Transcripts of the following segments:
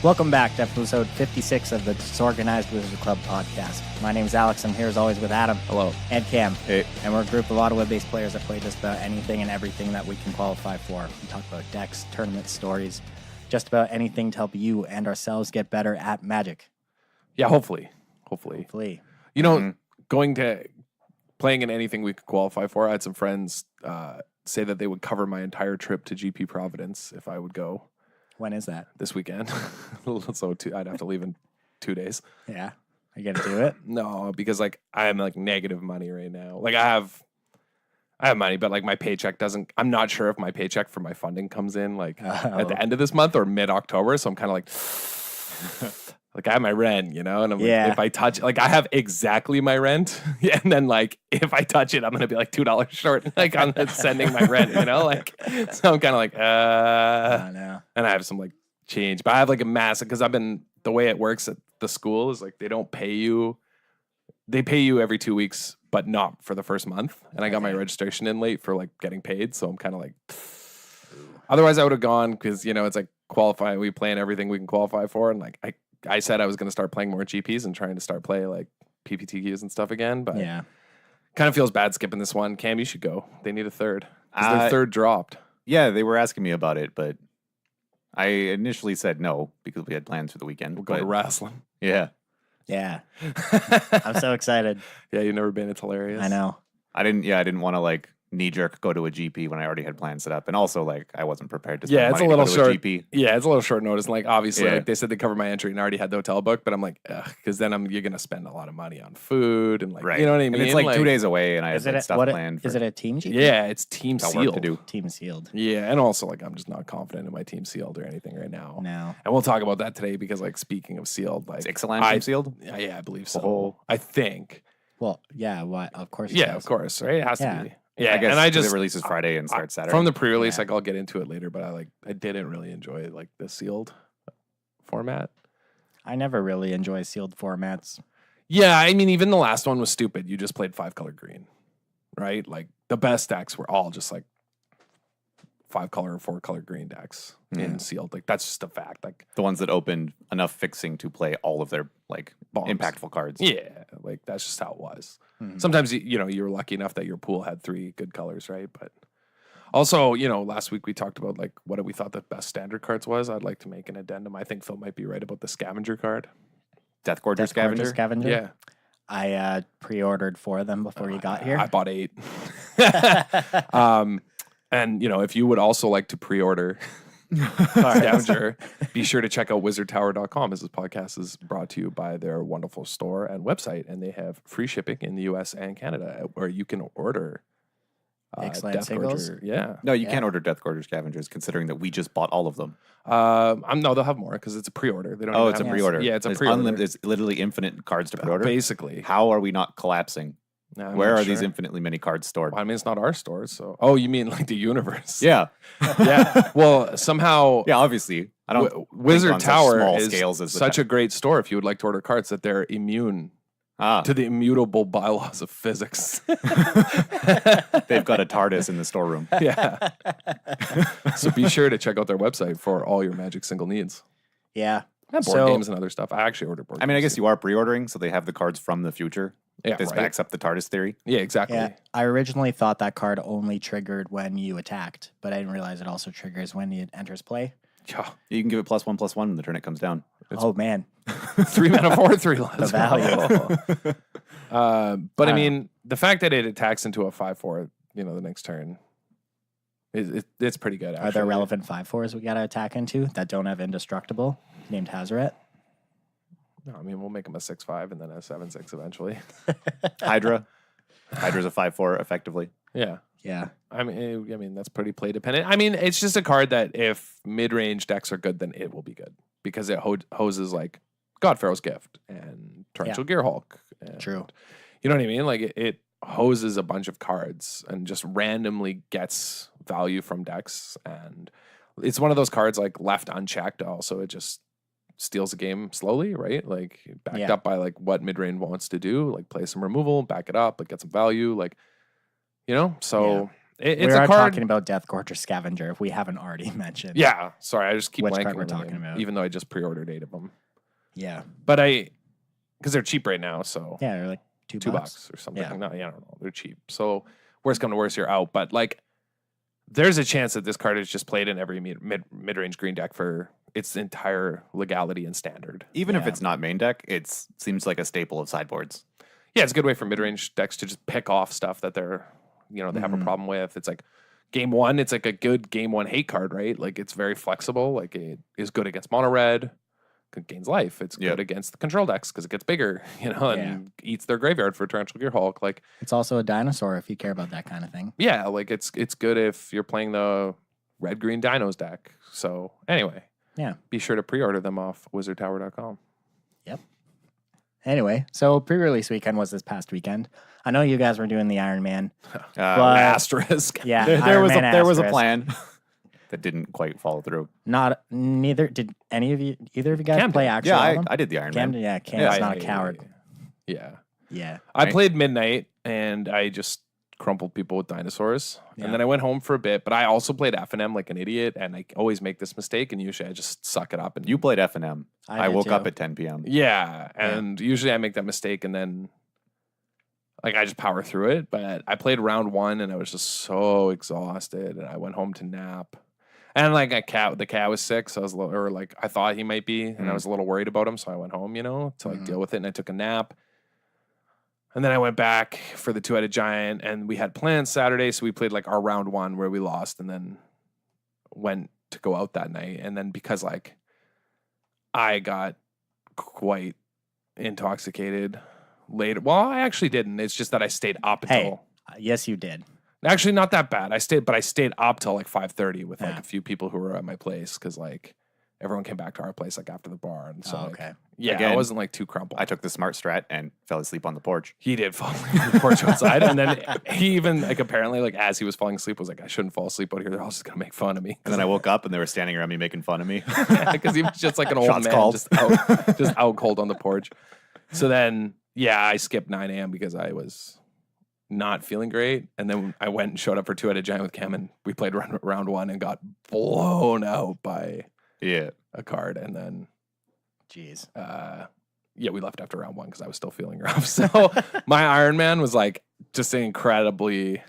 Welcome back to episode 56 of the Disorganized Wizard Club podcast. My name is Alex. I'm here as always with Adam. Hello. And Cam. Hey. And we're a group of auto web-based players that play just about anything and everything that we can qualify for. We talk about decks, tournament stories, just about anything to help you and ourselves get better at Magic. Yeah, hopefully. You know, going to playing in anything we could qualify for, I had some friends say that they would cover my entire trip to GP Providence if I would go. When is that? This weekend. So I'd have to leave in 2 days. Yeah. Are you going to do it? No, because like I'm like negative money right now. Like I have money, but like my paycheck doesn't. I'm not sure if my paycheck for my funding comes in like at the end of this month or mid-October. So I'm kind of like I have my rent, you know, and I'm like, if I touch, like I have exactly my rent, and then like if I touch it, I'm gonna be like $2 short, like on sending my rent, you know, like so I'm kind of like no. And I have some like change, but I have like a massive because the way it works at the school is like they pay you every 2 weeks, but not for the first month, and I got my registration in late for like getting paid, so I'm kind of like. Otherwise, I would have gone because you know it's like qualifying. We plan everything we can qualify for, and like I said I was going to start playing more GPs and trying to start play like PPTQs and stuff again, but kind of feels bad skipping this one. Cam, you should go. They need a third. Their third dropped. Yeah, they were asking me about it, but I initially said no because we had plans for the weekend. We'll go to wrestling. Yeah. Yeah. I'm so excited. Yeah, you've never been. It's hilarious. I know. I didn't want to like knee-jerk go to a GP when I already had plans set up, and also like I wasn't prepared to spend it's a money little to go short. to a GP. Yeah, it's a little short notice. And like obviously, like they said they covered my entry and I already had the hotel booked, but I'm like, because then you're gonna spend a lot of money on food and like, you know what I mean? And it's like 2 days away, and I had stuff planned. Is it a team GP? Yeah, it's team sealed. To do. Team sealed. Yeah, and also like I'm just not confident in my team sealed or anything right now. No. And we'll talk about that today because like speaking of sealed, like Ixalan team sealed? Yeah, I believe so. Oh. I think. Well, yeah, of course. Yeah, of course, right? It has to be. Yeah, I guess and I just it releases Friday and starts Saturday. From the pre-release, like I'll get into it later, but I didn't really enjoy like the sealed format. I never really enjoy sealed formats. Yeah, I mean, even the last one was stupid. You just played 5-color green, right? Like the best decks were all just like 5-color or 4-color green decks in sealed. Like that's just a fact. Like the ones that opened enough fixing to play all of their like impactful cards. Yeah, like that's just how it was. Sometimes you were lucky enough that your pool had 3 good colors, right? But also, last week we talked about like what we thought the best standard cards was. I'd like to make an addendum. I think Phil might be right about the scavenger card. Deathgorger Scavenger. Yeah. I pre-ordered 4 of them before you got here. I bought 8. And if you would also like to pre-order Scavenger, be sure to check out wizardtower.com. This podcast is brought to you by their wonderful store and website, and they have free shipping in the US and Canada where you can order Ixalan singles. Yeah. No, you can't order Deathgorger Scavengers considering that we just bought all of them. No, they'll have more because it's a pre-order. They don't. It's a pre-order. Yeah, it's a pre-order. It's literally infinite cards to pre-order. Basically. How are we not collapsing? Where are these infinitely many cards stored? Well, I mean, it's not our store, so. Oh, you mean like the universe? Yeah. Yeah. Well, somehow. Yeah, obviously. I don't. Wizard Tower is scales as such a great store if you would like to order cards that they're immune to the immutable bylaws of physics. They've got a TARDIS in the storeroom. Yeah. So be sure to check out their website for all your Magic single needs. Yeah. And board games and other stuff. I actually ordered board games. I mean, I guess you are pre-ordering, so they have the cards from the future. Yeah, this backs up the TARDIS theory. Yeah, exactly. Yeah, I originally thought that card only triggered when you attacked, but I didn't realize it also triggers when it enters play. Yeah. You can give it +1/+1 when the turn it comes down. Oh, man. 3 mana for 3 less. The value. But I mean, the fact that it attacks into a 5/4, the next turn, it's pretty good. Actually. Are there relevant 5/4s we got to attack into that don't have indestructible named Hazaret? No, I mean, we'll make him a 6/5 and then a 7/6 eventually. Hydra. Hydra's a 5/4 effectively. Yeah. Yeah. I mean, that's pretty play dependent. I mean, it's just a card that if mid-range decks are good, then it will be good because it hoses like God Pharaoh's Gift and Torrential Gearhulk. True. You know what I mean? Like it hoses a bunch of cards and just randomly gets value from decks. And it's one of those cards like left unchecked. Also, it just steals the game slowly, right? Like backed up by like what mid-range wants to do, like play some removal, back it up, like get some value, like, so It's we a are card. talking about Death Gorger Scavenger if we haven't already mentioned. Yeah, sorry, I just keep Which blanking card we're on the talking name, about. even though I just pre-ordered 8 of them. Yeah. But because they're cheap right now, so Yeah, they're like $2 or something. Yeah. No, I don't know. They're cheap. So worst come to worst, you're out. But like, there's a chance that this card is just played in every mid-range green deck for its entire legality and standard. Even if Yeah. it's not main deck, it seems like a staple of sideboards. Yeah, it's a good way for mid-range decks to just pick off stuff that they're, they have a Mhm. problem with. It's like game one, it's like a good game one hate card, right? Like it's very flexible. Like it is good against mono red, gains life. It's Yep. good against the control decks because it gets bigger, and eats their graveyard for Torrential Gearhulk. Like It's also a dinosaur if you care about that kind of thing. yeah, like it's good if you're playing the red green dinos deck. So anyway, Yeah. be sure to pre-order them off wizardtower.com. Anyway, so pre-release weekend was this past weekend. I know you guys were doing the Iron Man. But- Asterisk. Yeah, There Iron was a Man there was a asterisk. plan that didn't quite follow through. Neither did either of you guys Cam play did. actual Yeah, Album? I did the Iron Cam Man. did, yeah, Cam's not a Yeah, coward. Yeah. Yeah. I Right. played Midnight and I just crumpled people with dinosaurs. Yeah. And then I went home for a bit, but I also played F&M like an idiot, and I always make this mistake, and usually I just suck it up. And You played F&M. I did woke up too. at 10 p.m. yeah, and usually I make that mistake, and then like I just power through it. But I played round 1, and I was just so exhausted, and I went home to nap. And like the cat was sick, so I was I thought he might be, and I was a little worried about him, so I went home, to like deal with it, and I took a nap. And then I went back for the 2-headed giant, and we had plans Saturday, so we played like our round 1 where we lost, and then went to go out that night. And then because like I got quite intoxicated later. Well, I actually didn't. It's just that I stayed up Hey. until Yes, you did. actually not that bad. I stayed up till like 5:30 with like Yeah. a few people who were at my place because like everyone came back to our place like after the bar, and so Oh, like, okay. yeah, I Again, wasn't like too crumpled. I took the smart strat and fell asleep on the porch. He did fall asleep on the porch outside, and then he even like apparently like as he was falling asleep was like, I shouldn't fall asleep out here. They're all just gonna make fun of me. And then I woke up and they were standing around me making fun of me. Because he was just like an old Shots man, called. just out cold on the porch. So then, yeah, I skipped 9 a.m. because I was not feeling great, and then I went and showed up for 2-headed giant with Cam, and we played round 1 and got blown out by Yeah. a card, and then Jeez. yeah, we left after round 1 because I was still feeling rough. So my Iron Man was like just an incredibly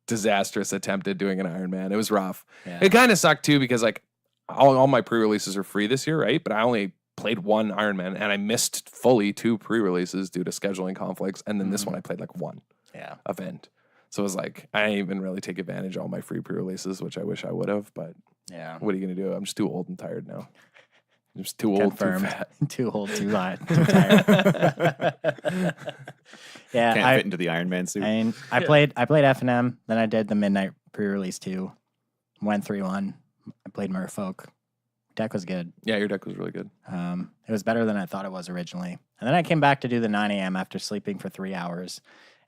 disastrous attempt at doing an Iron Man. It was rough. Yeah. It kind of sucked too because like all my pre-releases are free this year, right? But I only played 1 Iron Man, and I missed fully 2 pre-releases due to scheduling conflicts, and then this one I played like 1 Yeah. event. So it was like I didn't even really take advantage of all my free pre-releases, which I wish I would have. But Yeah. what are you gonna do? I'm just too old and tired now. I'm just too old, too Confirmed. fat. Too old, too light, too tired. Yeah, Can't I fit into the Iron Man suit. mean, I played F&M, then I did the Midnight pre-release 2. Went 3-1. I played Merfolk. Deck was good. Yeah, your deck was really good. It was better than I thought it was originally. And then I came back to do the 9 a.m. after sleeping for 3 hours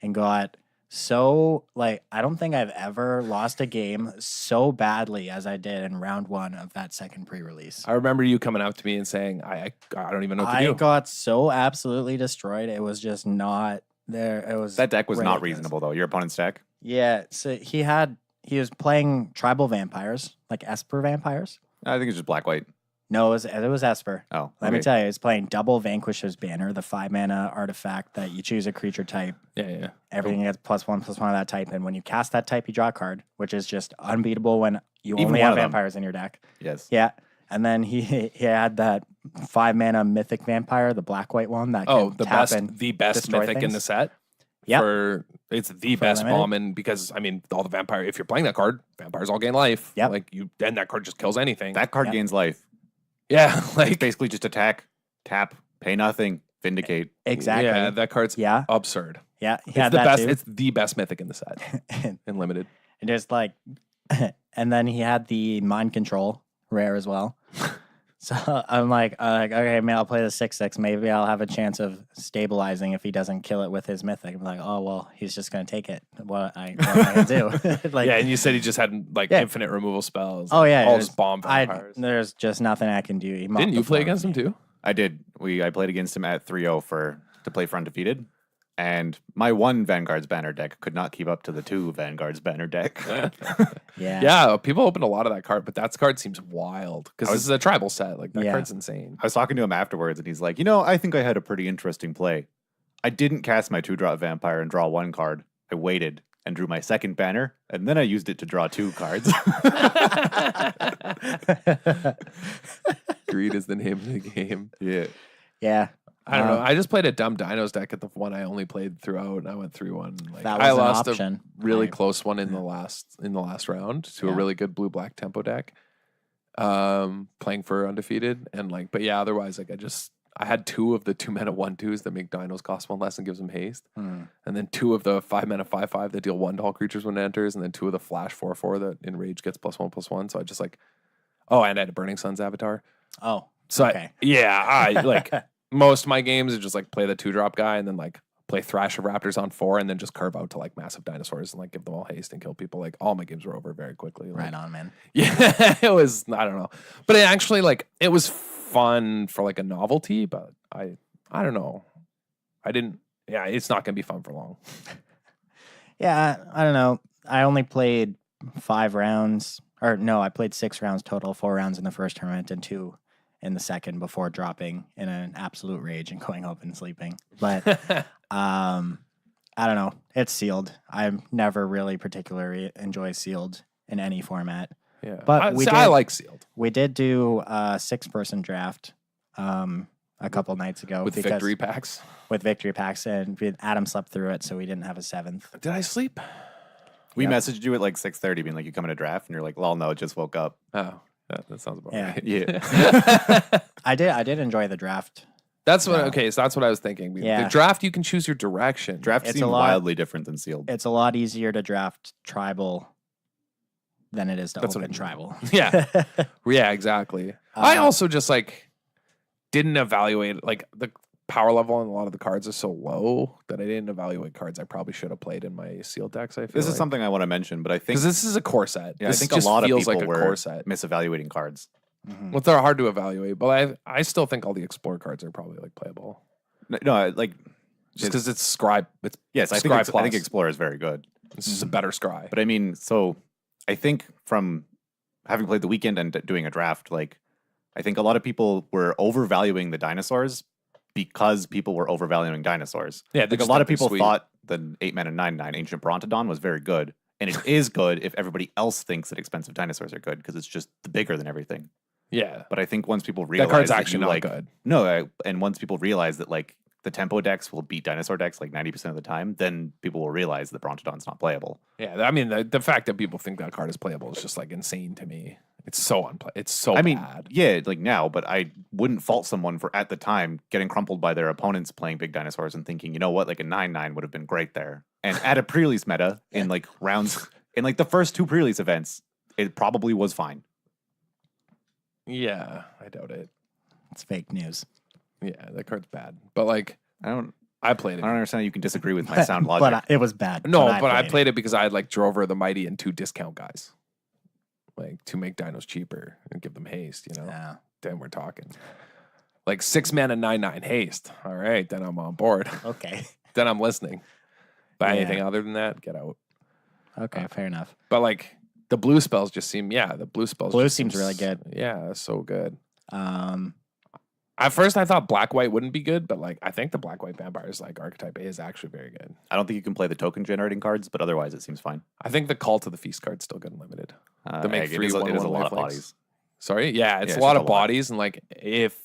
and got so, like, I don't think I've ever lost a game so badly as I did in round 1 of that second pre-release. I remember you coming up to me and saying, I don't even know what to I do. got so absolutely destroyed. It was just not there. It was That deck was not ridiculous. reasonable, though. Your opponent's deck? Yeah, so he was playing tribal vampires, like Esper vampires. I think it's just black-white. No, it was Esper. Oh, Let me okay. tell you, he's playing double Vanquisher's Banner, the 5-mana artifact that you choose a creature type. Yeah. Everything gets +1/+1 of that type, and when you cast that type, you draw a card, which is just unbeatable when you Even only one have of them. vampires in your deck. Yes. Yeah, and then he had that 5-mana mythic vampire, the black-white one that Oh, can the tap best and mythic in things. the set. Yep. It's the For best limited. bombing because I mean all the vampire. If you're playing that card, vampires all gain life. Yep. Like and that card just kills anything. That card Yeah. gains life. yeah, It's like basically just attack, tap, pay nothing, vindicate. exactly. Yeah, that card's Yeah, absurd. yeah, he It's had the that best. too. It's the best mythic in the set and in limited. just like, and then he had the mind control rare as well. So I'm like, okay, man, I'll play the 6/6. Maybe I'll have a chance of stabilizing if he doesn't kill it with his mythic. I'm like, oh well, he's just gonna take it. What am I gonna do? Like, Yeah, and you said he just had like Yeah. infinite removal spells. oh yeah, all there's- just bomb vampires. there's just nothing I can do. He mopped Didn't the you play floor against him with me. too? I did. I played against him at 3-0 to play for undefeated. And my 1 Vanguard's banner deck could not keep up to the 2 Vanguard's banner deck. Yeah, people opened a lot of that card, but that card seems wild because this is a tribal set. Like that card's insane. I was talking to him afterwards, and he's like, I think I had a pretty interesting play. I didn't cast my 2-drop vampire and draw 1 card. I waited and drew my 2nd banner, and then I used it to draw 2 cards. Greed is the name of the game. Yeah. Yeah. I don't know. I just played a dumb Dinos deck at the one I only played throughout, and I went 3-1. Like, That was I an lost option. a really close one in the last round to a really good blue-black tempo deck. Playing for undefeated, and but yeah, otherwise I had 2 of the 2-mana 1/2s that make Dinos cost 1 less and gives them haste, and then 2 of the 5-mana 5/5 that deal 1 to all creatures when it enters, and then 2 of the flash 4/4 that enrage gets +1/+1. So I just and I had a Burning Sun's avatar. Oh, so okay. I most of my games are just play the 2-drop guy and then play Thrash of Raptors on 4 and then just curve out to massive dinosaurs and give them all haste and kill people. All my games were over very quickly. Right on, man. Yeah, it was, I don't know. But it actually it was fun for a novelty, but I don't know. It's not going to be fun for long. Yeah, I don't know. I only played 5 rounds. Or no, I played 6 rounds total, 4 rounds in the first tournament and 2 in the second before dropping in an absolute rage and going home and sleeping. But I don't know. It's sealed. I never really particularly enjoy sealed in any format. Yeah, but I like sealed. We did do a 6-person draft a couple nights ago with victory packs. With victory packs, and Adam slept through it, so we didn't have a 7th. Did I sleep? We messaged you at 6:30, being you coming to draft, and you're like, "Well, no, just woke up." Oh, that sounds about right. Yeah. I did enjoy the draft. That's what. Okay, so that's what I was thinking. Yeah. The draft, you can choose your direction. Draft seems wildly different than sealed. It's a lot easier to draft tribal than it is to open tribal. Yeah, yeah, exactly. I also just didn't evaluate the power level on a lot of the cards is so low that I didn't evaluate cards I probably should have played in my sealed decks. I feel this is something I want to mention, but I think because this is a core set. Yeah, this I think a lot of people like a were core set. misevaluating cards. Mm-hmm. Well, they're hard to evaluate, but I still think all the explore cards are probably playable. No, just because it's Scry. It's yes, I think Explorer is very good. This is a better Scry. But I mean, so I think from having played the weekend and doing a draft, I think a lot of people were overvaluing the dinosaurs because people were overvaluing dinosaurs. Yeah, a lot of people thought the 8-mana 9/9 Ancient Brontodon was very good, and it is good if everybody else thinks that expensive dinosaurs are good because it's just bigger than everything. Yeah, but I think once people realize that card's actually not good. No, and once people realize that the tempo decks will beat dinosaur decks 90% of the time, then people will realize that Brontodon's not playable. Yeah, I mean the fact that people think that card is playable is just insane to me. It's so It's so bad. Yeah, now, but I wouldn't fault someone for at the time getting crumpled by their opponents playing big dinosaurs and thinking, you know what, a 9/9 would have been great there. And at a pre-release meta in rounds in the first 2 pre-release events, it probably was fine. Yeah, I doubt it. It's fake news. Yeah, that card's bad. But I played it. I don't understand how you can disagree with my sound logic. But it was bad. No, but I played it because I had Drover the Mighty and 2 discount guys. To make dinos cheaper and give them haste, Yeah. Then we're talking. 6-mana 9/9 haste. All right, then I'm on board. Okay. Then I'm listening. But anything other than that, get out. Okay, fair enough. But the blue spells just seem the blue spells. Blue seems really good. Yeah, so good. At first I thought black-white wouldn't be good, but I think the black-white vampires archetype is actually very good. I don't think you can play the token generating cards, but otherwise it seems fine. I think the Call to the Feast card's still good and limited. They make 3 1/1 a lot of bodies. Sorry? Yeah, it's a lot of bodies, and if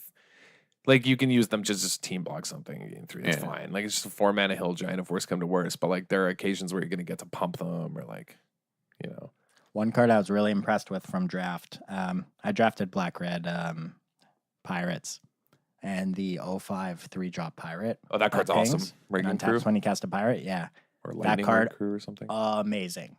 you can use them just team block something in 3, that's fine. It's just a 4-mana hill giant if worse come to worse, but there are occasions where you're gonna get to pump them or One card I was really impressed with from draft. I drafted black-red pirates. And the 05 3-drop pirate. Oh, that card's awesome. Raging Crew. When you cast a pirate, yeah. Or that card, Crew or something. Amazing.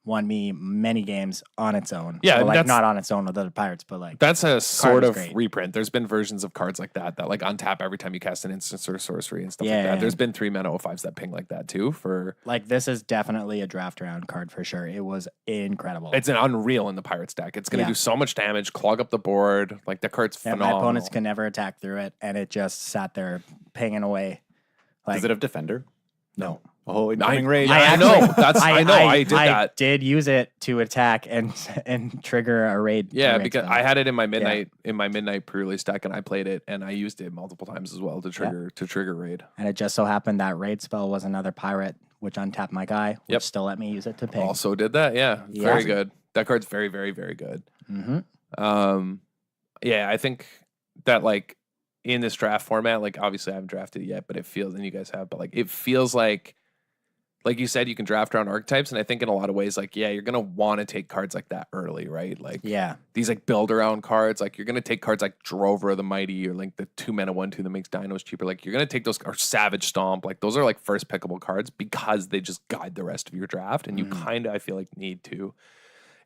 Won me many games on its own. Yeah, well, not on its own with other pirates, but that's a sort of reprint. There's been versions of cards like that untap every time you cast an instance or sorcery and stuff like that. There's been 3-mana 05s that ping like that too. For this is definitely a draft round card for sure. It was incredible. It's an unreal in the pirates deck. It's going to do so much damage, clog up the board. The card's phenomenal. My opponents can never attack through it, and it just sat there pinging away. Does it have Defender? No. Oh, incoming raid. I know. That's I know. I did I that. did use it to attack and trigger a raid. Yeah, a raid because spell. I had it in my midnight pre-release deck, and I played it, and I used it multiple times as well to trigger raid. And it just so happened that raid spell was another pirate, which untapped my guy, which still let me use it to ping. Also did that. Yeah, Yeah. very good. That card's very, very, very good. Yeah, I think that like in this draft format, like obviously I haven't drafted it yet, but it feels, and you guys have, but like it feels like you said, you can draft around archetypes, and I think in a lot of ways, like, yeah, you're gonna want to take cards like that early, right? Like, these like build around cards, like you're gonna take cards like Drover the Mighty, or like the 2-mana 1/2 that makes dinos cheaper. Like you're gonna take those, or Savage Stomp. Like those are like first pickable cards because they just guide the rest of your draft, and you kind of, I feel like, need to.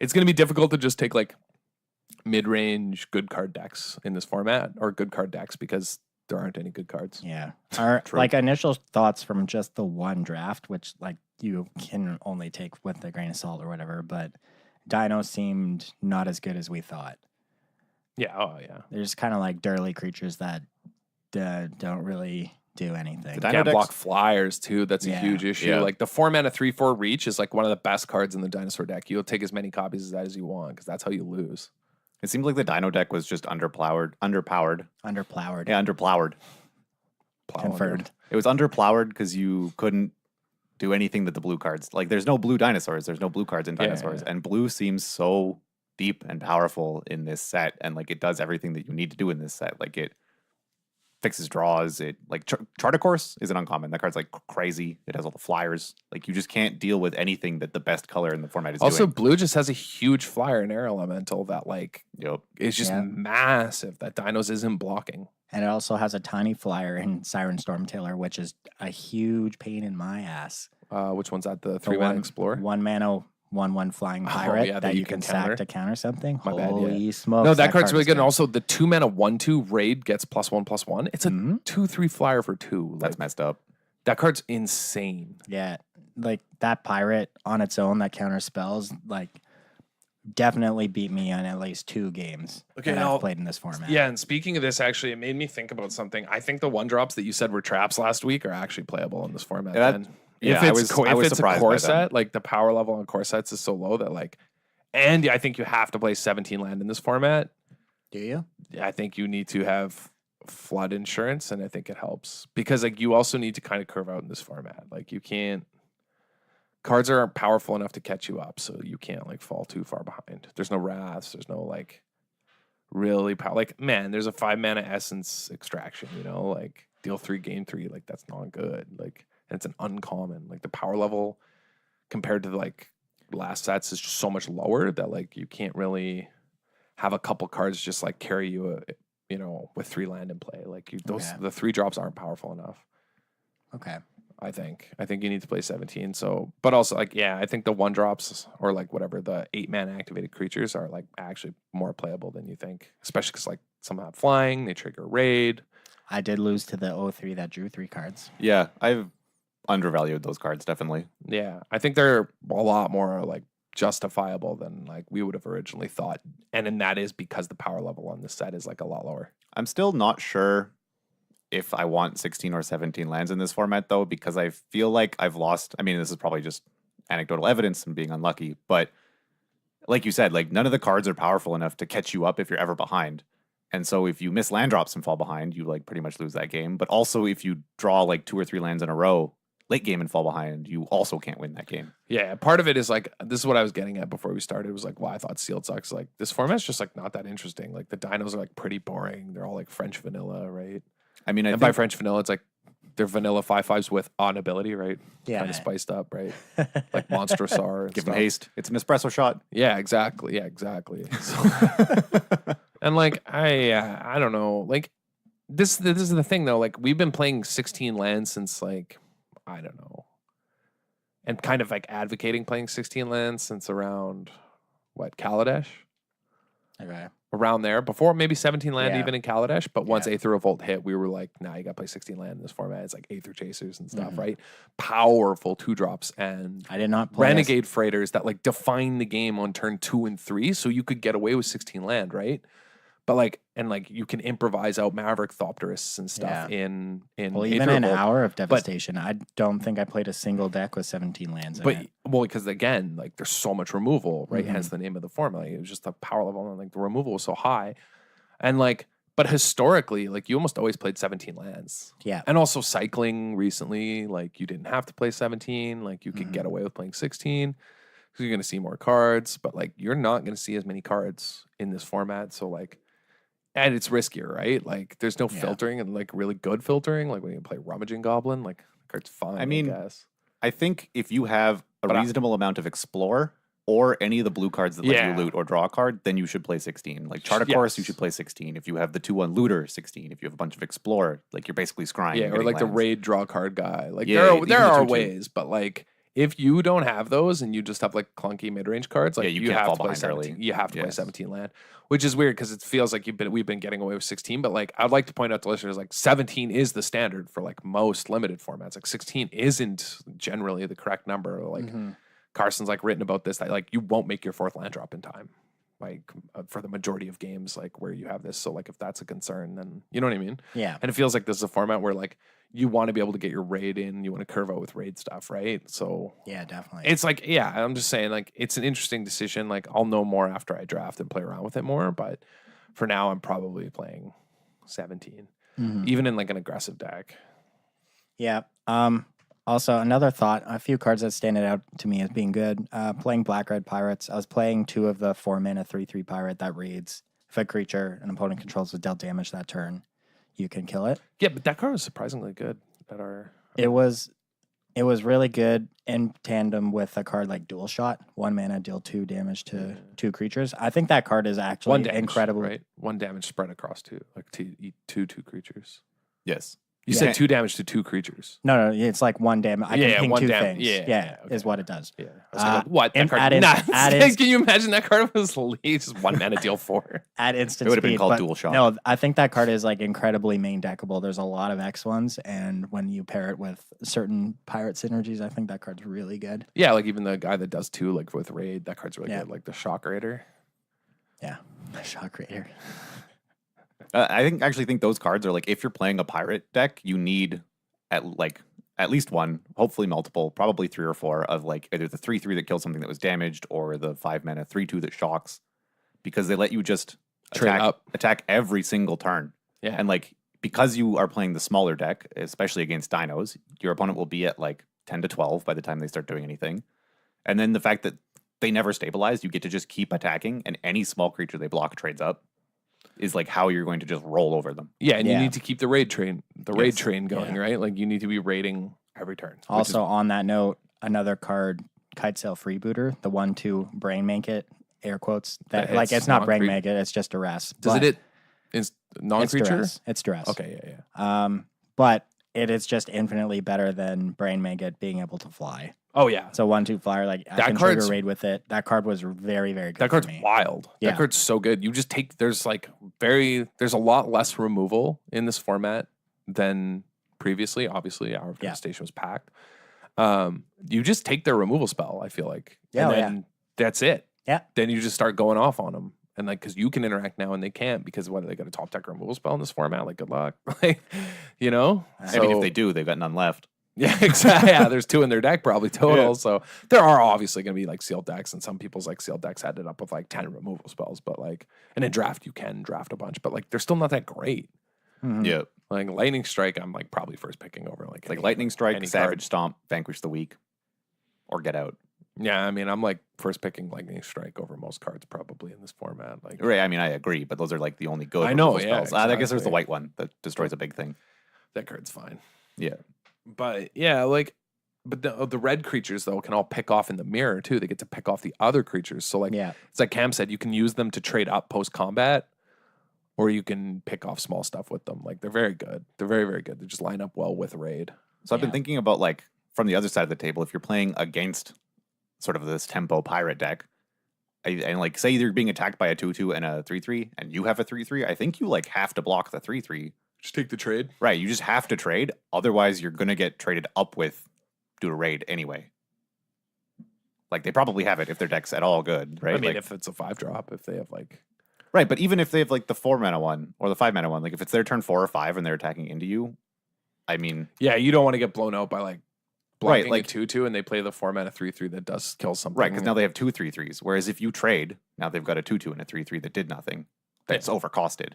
It's gonna be difficult to just take like mid-range good card decks in this format, or good card decks, because there aren't any good cards. Yeah. Our like initial thoughts from just the one draft, which like you can only take with a grain of salt or whatever, but Dino seemed not as good as we thought. Yeah. Oh yeah. They're just kind of like dirly creatures that don't really do anything. Can't block flyers too. That's a huge issue. Yeah. Like the 4-mana 3/4 reach is like one of the best cards in the dinosaur deck. You'll take as many copies of that as you want, because that's how you lose. It seemed like the Dino deck was just underpowered. Yeah, underpowered. Confirmed. It was underpowered because you couldn't do anything that the blue cards. Like, there's no blue dinosaurs. There's no blue cards in dinosaurs. And blue seems so deep and powerful in this set. And, like, it does everything that you need to do in this set. Like, it fixes draws. It, like, Charter Course is an uncommon. That card's, like, crazy. It has all the flyers. Like, you just can't deal with anything that the best color in the format is also, doing. blue just has a huge flyer and air elemental that, like, is just massive that Dinos isn't blocking. And it also has a tiny flyer in Siren Stormtailor, which is a huge pain in my ass. Which one's that? The 3-mana Explorer? 1-mana 1/1 flying pirate that you can sack to counter something. Holy smokes. No, that card's really good. And also the 2-mana 1/2 raid gets +1/+1. It's a 2/3 flyer for 2. That's messed up. That card's insane. Yeah. Like that pirate on its own that counters spells, like definitely beat me on at least 2 games that I've played in this format. Yeah, and speaking of this, actually, it made me think about something. I think the 1-drops that you said were traps last week are actually playable in this format. If it's a core set, like the power level on core sets is so low that like, and I think you have to play 17 land in this format. Do you? I think you need to have flood insurance, and I think it helps because like you also need to kind of curve out in this format. Like you can't. Cards aren't powerful enough to catch you up, so you can't like fall too far behind. There's no wraths. There's no like really power. Like man, there's a 5-mana essence extraction. You know, like deal 3, gain 3. Like that's not good. Like and it's an uncommon. Like the power level compared to like last sets is just so much lower that like you can't really have a couple cards just like carry you with 3 land in play. Like the 3 drops aren't powerful enough. Okay. I think you need to play 17. So, but also like, yeah, I think the 1-drops or like whatever the 8-mana activated creatures are like actually more playable than you think, especially because like some have flying, they trigger raid. I did lose to the 0/3 that drew 3 cards. Yeah, I've undervalued those cards definitely. Yeah, I think they're a lot more like justifiable than like we would have originally thought, and that is because the power level on this set is like a lot lower. I'm still not sure if I want 16 or 17 lands in this format, though, because I feel like I've lost. I mean, this is probably just anecdotal evidence and being unlucky, but like you said, like none of the cards are powerful enough to catch you up if you're ever behind. And so if you miss land drops and fall behind, you like pretty much lose that game. But also if you draw like 2 or 3 lands in a row late game and fall behind, you also can't win that game. Yeah, part of it is like, this is what I was getting at before we started. It was like, I thought sealed sucks. Like this format's just like not that interesting. Like the dinos are like pretty boring. They're all like French vanilla, right? I mean, by French vanilla, it's like they're vanilla 5/5s with on ability, right? Yeah. Kind of spiced up, right? Like Monstrous R. Give them haste. It's an espresso shot. Yeah, exactly. Yeah, exactly. So, and like, I don't know. Like, this is the thing, though. Like, we've been playing 16 lands since, like, I don't know. And kind of, like, advocating playing 16 lands since around, Kaladesh? Okay. Around there. Before, maybe 17 land even in Kaladesh. But once Aether Revolt hit, we were like, nah, you got to play 16 land in this format. It's like Aether Chasers and stuff, right? Powerful 2-drops and I did not play Renegade Freighters that, like, define the game on turn 2 and 3. So you could get away with 16 land, right? But like, and like you can improvise out Maverick Thopterists and stuff Yeah. in Well, even Aether an Revolt. hour of devastation, I don't think I played a single deck with 17 lands in But it. well, because again, like there's so much removal, right? Mhm. Hence the name of the formula. It was just the power level, and like the removal was so high, and like, but historically, like you almost always played 17 lands. Yeah. And also cycling recently, like you didn't have to play 17, like you could Mhm. get away with playing 16 because you're going to see more cards, but like you're not going to see as many cards in this format. So like, and it's riskier, right? Like there's no Yeah. filtering and like really good filtering. Like when you play Rummaging Goblin, like the card's fine. I mean, guess. I think if you have a But reasonable amount of Explore or any of the blue cards that let Yeah. you loot or draw a card, then you should play 16. Like Chart of Course, you Yes. should play 16. If you have the 2/1 Looter, 16. If you have a bunch of Explore, like you're basically scrying. Yeah, and or getting like the lands. raid draw card guy. Like Yeah, there even there the are 2/2. ways, but like if you don't have those and you just have like clunky mid range cards, like Yeah, you you can't have fall to play behind 17. early. You have to play Yes. 17 land, which is weird because it feels like we've been getting away with 16. But like I'd like to point out to listeners, like 17 is the standard for like most limited formats. Like 16 isn't generally the correct number. Like Mhm. Carson's like written about this that like you won't make your 4th land drop in time. Like for the majority of games, like where you have this. So like if that's a concern, then you know what I mean? Yeah. And it feels like this is a format where like you want to be able to get your raid in, you want to curve out with raid stuff, right? So Yeah, definitely. it's like, yeah, I'm just saying like it's an interesting decision. Like I'll know more after I draft and play around with it more, but for now I'm probably playing 17. Mhm. Even in like an aggressive deck. Yeah. Also, another thought, a few cards that stand out to me as being good. Playing Black-Red Pirates. I was playing 2 of the 4-mana 3/3 pirate that reads, if a creature an opponent controls was dealt damage that turn, you can kill it. Yeah, but that card was surprisingly good at our It was really good in tandem with a card like Dual Shot. 1 mana, deal 2 damage to 2 creatures. I think that card is actually one damage, incredible. right? 1 damage spread across 2, like to eat two creatures. Yes. You Yeah. said 2 damage to 2 creatures. No, it's like 1 damage. I Yeah, can ping 1 2 damage. things. Yeah, okay. Is what it does. Yeah. I was like, what? That and card? add in- Nah, add in- can you imagine that card was just 1 mana deal 4? At instant It would have been speed, called but Dual Shot. No, I think that card is like incredibly main deckable. There's a lot of X ones, and when you pair it with certain pirate synergies, I think that card's really good. Yeah, like even the guy that does 2, like with raid, that card's really Yeah. good. Like the Shock Raider. Yeah, Shock Raider. I actually think those cards are like, if you're playing a pirate deck, you need at least one, hopefully multiple, probably 3 or 4 of like either the 3/3 that kills something that was damaged or the 5 mana 3/2 that shocks, because they let you just Trade up. attack every single turn. Yeah. And like, because you are playing the smaller deck, especially against dinos, your opponent will be at like 10 to 12 by the time they start doing anything. And then the fact that they never stabilize, you get to just keep attacking, and any small creature they block trades up, is like how you're going to just roll over them. Yeah, and you Yeah. need to keep the raid train Yes. going, Yeah. right? Like you need to be raiding every turn. which is- Also, on that note, another card, Kitesail Freebooter, the 1/2 brain make it, air quotes. That That like hits it's not brain non-cre- make it, it's just duress. does but it is it's non-creature? duress. It's duress. Okay, yeah. But it is just infinitely better than brain make it being able to fly. Oh yeah. So 1/2 flyer, like I That can trigger card's- raid with it. That card was very, very good. That card's for me. wild. Yeah. That card's so good. You just take there's a lot less removal in this format than previously. Obviously, our Yeah. station was packed. You just take their removal spell, I feel like. Yeah, and oh, then that's it. Yeah. Then you just start going off on them. And like, because you can interact now and they can't, because what, they got a top deck removal spell in this format? Like, good luck. Like, you know? I mean, if they do, they've got none left. Yeah, exactly. Yeah, there's 2 in their deck probably total. Yeah. So there are obviously going to be like sealed decks, and some people's like sealed decks ended up with like 10 removal spells. But like in a draft, you can draft a bunch, but like they're still not that great. Mhm. Yeah. Like Lightning Strike, I'm like probably first picking over like Like any- Lightning Strike, any Savage card. Stomp, Vanquish the Weak, or Get Out. Yeah, I mean, I'm like first picking Lightning Strike over most cards probably in this format. Like, Right, I mean, I agree, but those are like the only good I know, removal yeah, spells. I guess there's the exactly. white one that destroys a big thing. that card's fine. Yeah. But yeah, like, but the red creatures though can all pick off in the mirror too. They get to pick off the other creatures. So like, Yeah. it's like Cam said, you can use them to trade up post combat, or you can pick off small stuff with them. Like they're very good. They're very, very good. They just line up well with raid. So I've been Yeah. thinking about like from the other side of the table, if you're playing against sort of this tempo pirate deck, and like say you're being attacked by a 2/2 and a 3/3, and you have a 3/3, I think you like have to block the 3/3. Just take the trade. Right, you just have to trade. Otherwise, you're gonna get traded up with due to raid anyway. Like they probably have it if their deck's at all good, right? I mean, Like, if it's a 5-drop, if they have like Right, but even if they have like the 4-mana one or the 5-mana one, like if it's their turn 4 or 5 and they're attacking into you, I mean, Yeah, you don't want to get blown out by like Right, blocking like- a 2/2 and they play the 4-mana 3/3 that does kill something. right, because now they have 2 3/3s. Whereas if you trade, now they've got a 2/2 and a 3/3 that did nothing. That's overcosted.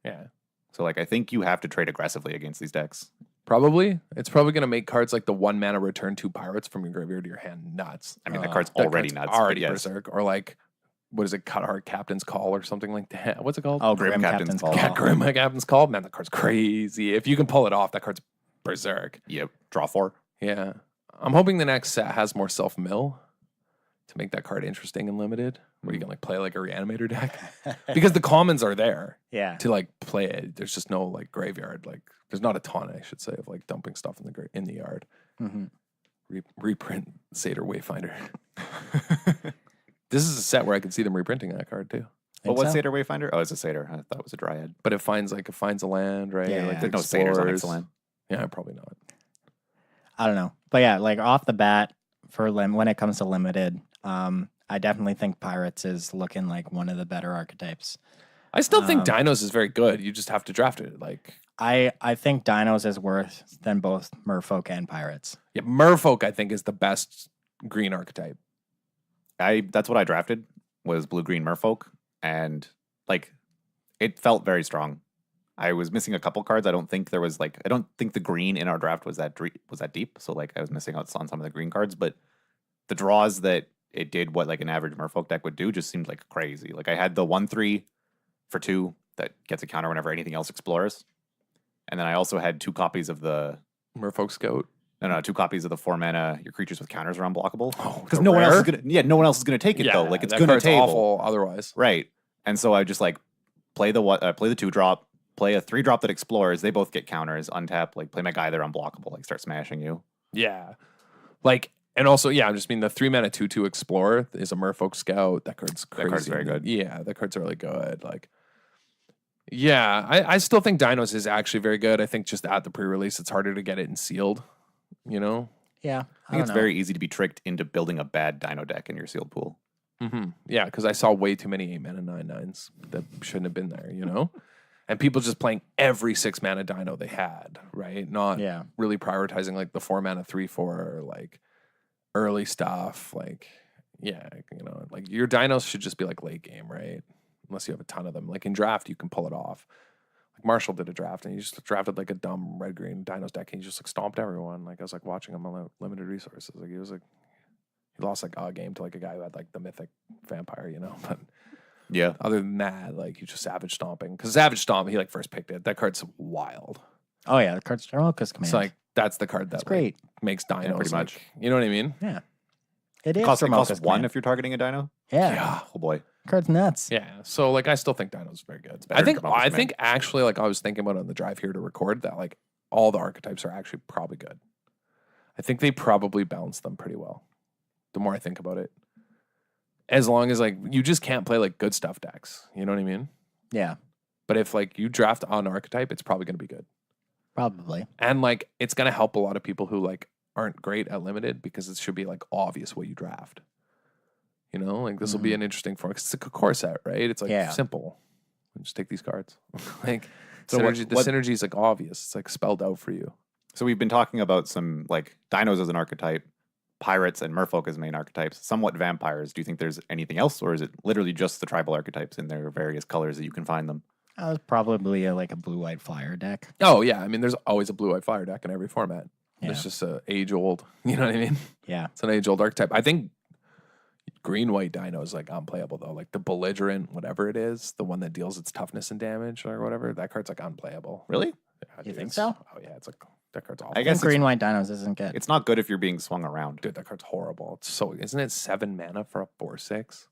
Yeah. So like I think you have to trade aggressively against these decks. Probably. It's probably going to make cards like the 1-mana return 2 pirates from your graveyard to your hand nuts. I mean, that card's That already card's nuts. but Already yes. berserk. Or like, what is it? Cuthart Captain's Call or something like that. What's it called? Oh, Grim Grim Captain's Captain's Call. Call. Yeah, Grim Captain's Call. Man, that card's crazy. If you can pull it off, that card's berserk. Yep. Draw 4. Yeah. I'm hoping the next set has more self-mill to make that card interesting and limited, where you can like play like a reanimator deck. Because the commons are there Yeah. to like play it. There's just no like graveyard. Like there's not a ton, I should say, of like dumping stuff in the yard. Hmm. Reprint Satyr Wayfinder. This is a set where I could see them reprinting that card too. But what's so? Satyr Wayfinder? Oh, it's a Satyr. I thought it was a Dryad. But it finds a land, right? Yeah, Like yeah. the There's no Satyrs on explorers. Ixalan. Yeah, probably not. I don't know. But yeah, like off the bat for when it comes to limited, I definitely think Pirates is looking like one of the better archetypes. I still think Um, Dinos is very good. You just have to draft it. Like I think Dinos is worse than both Merfolk and Pirates. yeah, Merfolk I think is the best green archetype. That's what I drafted was blue-green Merfolk, and like it felt very strong. I was missing a couple cards. I don't think the green in our draft was that deep. So like I was missing out on some of the green cards, but the draws that it did what like an average Merfolk deck would do just seemed like crazy. Like I had the 1/3 for 2 that gets a counter whenever anything else explores, and then I also had 2 copies of the Merfolk Scout. 2 copies of the 4-mana. Your creatures with counters are unblockable. Oh, Because the no one else rare? is gonna. No one else is gonna take it though. Like it's that gonna card's table. awful otherwise. Right. And so I just like play the 2-drop, play a 3-drop that explores. They both get counters, untap, like play my guy, they're unblockable, like start smashing you. Yeah. Like, and also, yeah, I just mean the 3-mana 2/2 Explorer is a Merfolk Scout. That card's crazy. That card's very good. Yeah, that card's really good. Like, yeah, I still think Dinos is actually very good. I think just at the pre-release, it's harder to get it in sealed, you know? Yeah, I think it's very easy to be tricked into building a bad dino deck in your sealed pool. Mm-hmm. Yeah, because I saw way too many 8-mana 9/9s that shouldn't have been there, you know? And people just playing every 6-mana dino they had, right? Not Yeah. really prioritizing like the 4-mana 3/4, like early stuff. Like, yeah, you know, like your dinos should just be like late game, right? Unless you have a ton of them. Like in draft, you can pull it off. Like Marshall did a draft and he just drafted like a dumb red green dinos deck and he just like stomped everyone. Like I was like watching him on limited resources. Like he lost like a game to like a guy who had like the mythic vampire, you know. But Yeah. other than that, like he's just savage stomping. Because savage stomp, he like first picked it. That card's wild. Oh yeah, the card's Jarlka's Command. It's like that's the card that That's great. like, makes dinos pretty like, much. you know what I mean? It is. It costs Jarlka's 1 Command. if you're targeting a dino. Yeah. Oh boy. Card's nuts. Yeah. So like I still think dinos is very good. better I think than Jarlka's I Command. think actually like I was thinking about it on the drive here to record that like all the archetypes are actually probably good. I think they probably balance them pretty well. The more I think about it. As long as like you just can't play like good stuff decks. You know what I mean? Yeah, But if like you draft on archetype, it's probably gonna be good. probably. And like it's gonna help a lot of people who like aren't great at limited because it should be like obvious what you draft. You know, like this will be an interesting form. 'Cause it's like a core set, right? It's like Yeah. simple. Just take these cards. Like So synergy, what- the synergy is like obvious. It's like spelled out for you. So we've been talking about some like dinos as an archetype, pirates and merfolk as main archetypes, somewhat vampires. Do you think there's anything else, or is it literally just the tribal archetypes in their various colors that you can find them? That was probably like a blue-white flyer deck. Oh yeah, I mean, there's always a blue-white fire deck in every format. Yeah. It's just a age old. You know what I mean? Yeah. It's an age old archetype. I think green-white dino is like unplayable though. Like the belligerent, whatever it is, the one that deals its toughness and damage or whatever. That card's like unplayable. Really? Yeah, You dude, think it's- so? Oh yeah, it's like that card's awful. I I guess guess green-white dinos isn't good. It's not good if you're being swung around. Dude, that card's horrible. It's so isn't it 7 mana for a 4/6?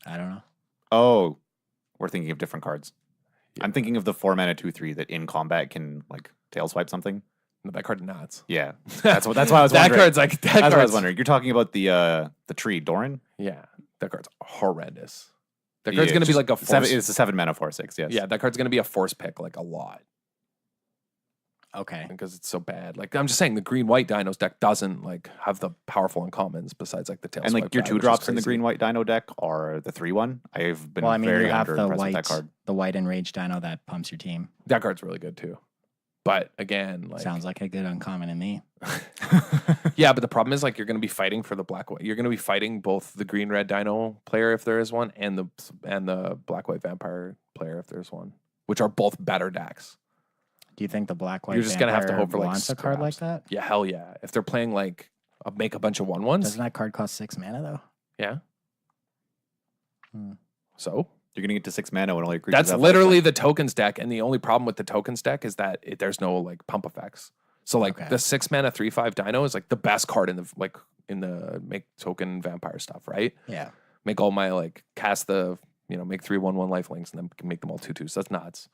I don't know. Oh, we're thinking of different cards. Yeah. I'm thinking of the 4-mana 2/3 that in combat can like tail swipe something. No, that card's nuts. Yeah, that's why I was that wondering. card's like that That's what I was card's wondering. You're talking about the tree Doran. Yeah, that card's horrendous. That card's gonna be just like a seven. force. It's a 7-mana 4/6. Yes. Yeah, that card's gonna be a force pick like a lot. Okay. because it's so bad. Like I'm just saying, the green-white Dinos deck doesn't like have the powerful uncommons besides like the tail. And like swipe your guy, 2 which is drops in the crazy. green-white Dino deck are the 3/1. I've been Well, I mean, very you have the underimpressed with that card. white enraged dino that pumps your team. That card's really good too. But again, like Sounds like a good uncommon to me. yeah, but the problem is like you're going to be fighting for the black white. You're going to be fighting both the green red dino player if there is one, and the black white vampire player if there's one, which are both better decks. Do you think the black white You're just gonna have to vampire hope for like wants a card like that? Yeah, hell yeah. If they're playing like make a bunch of 1/1s, Doesn't that card cost 6 mana though? yeah. Hmm. So You're going to get to 6 mana when all your creatures that's have literally lifelink. the tokens deck, and the only problem with the tokens deck is that there's no like pump effects. So like Okay. the 6 mana 3/5 dino is like the best card in the make token vampire stuff, right? Yeah. Make all my like cast the make 3/1/1 lifelinks and then can make them all 2/2s. That's nuts.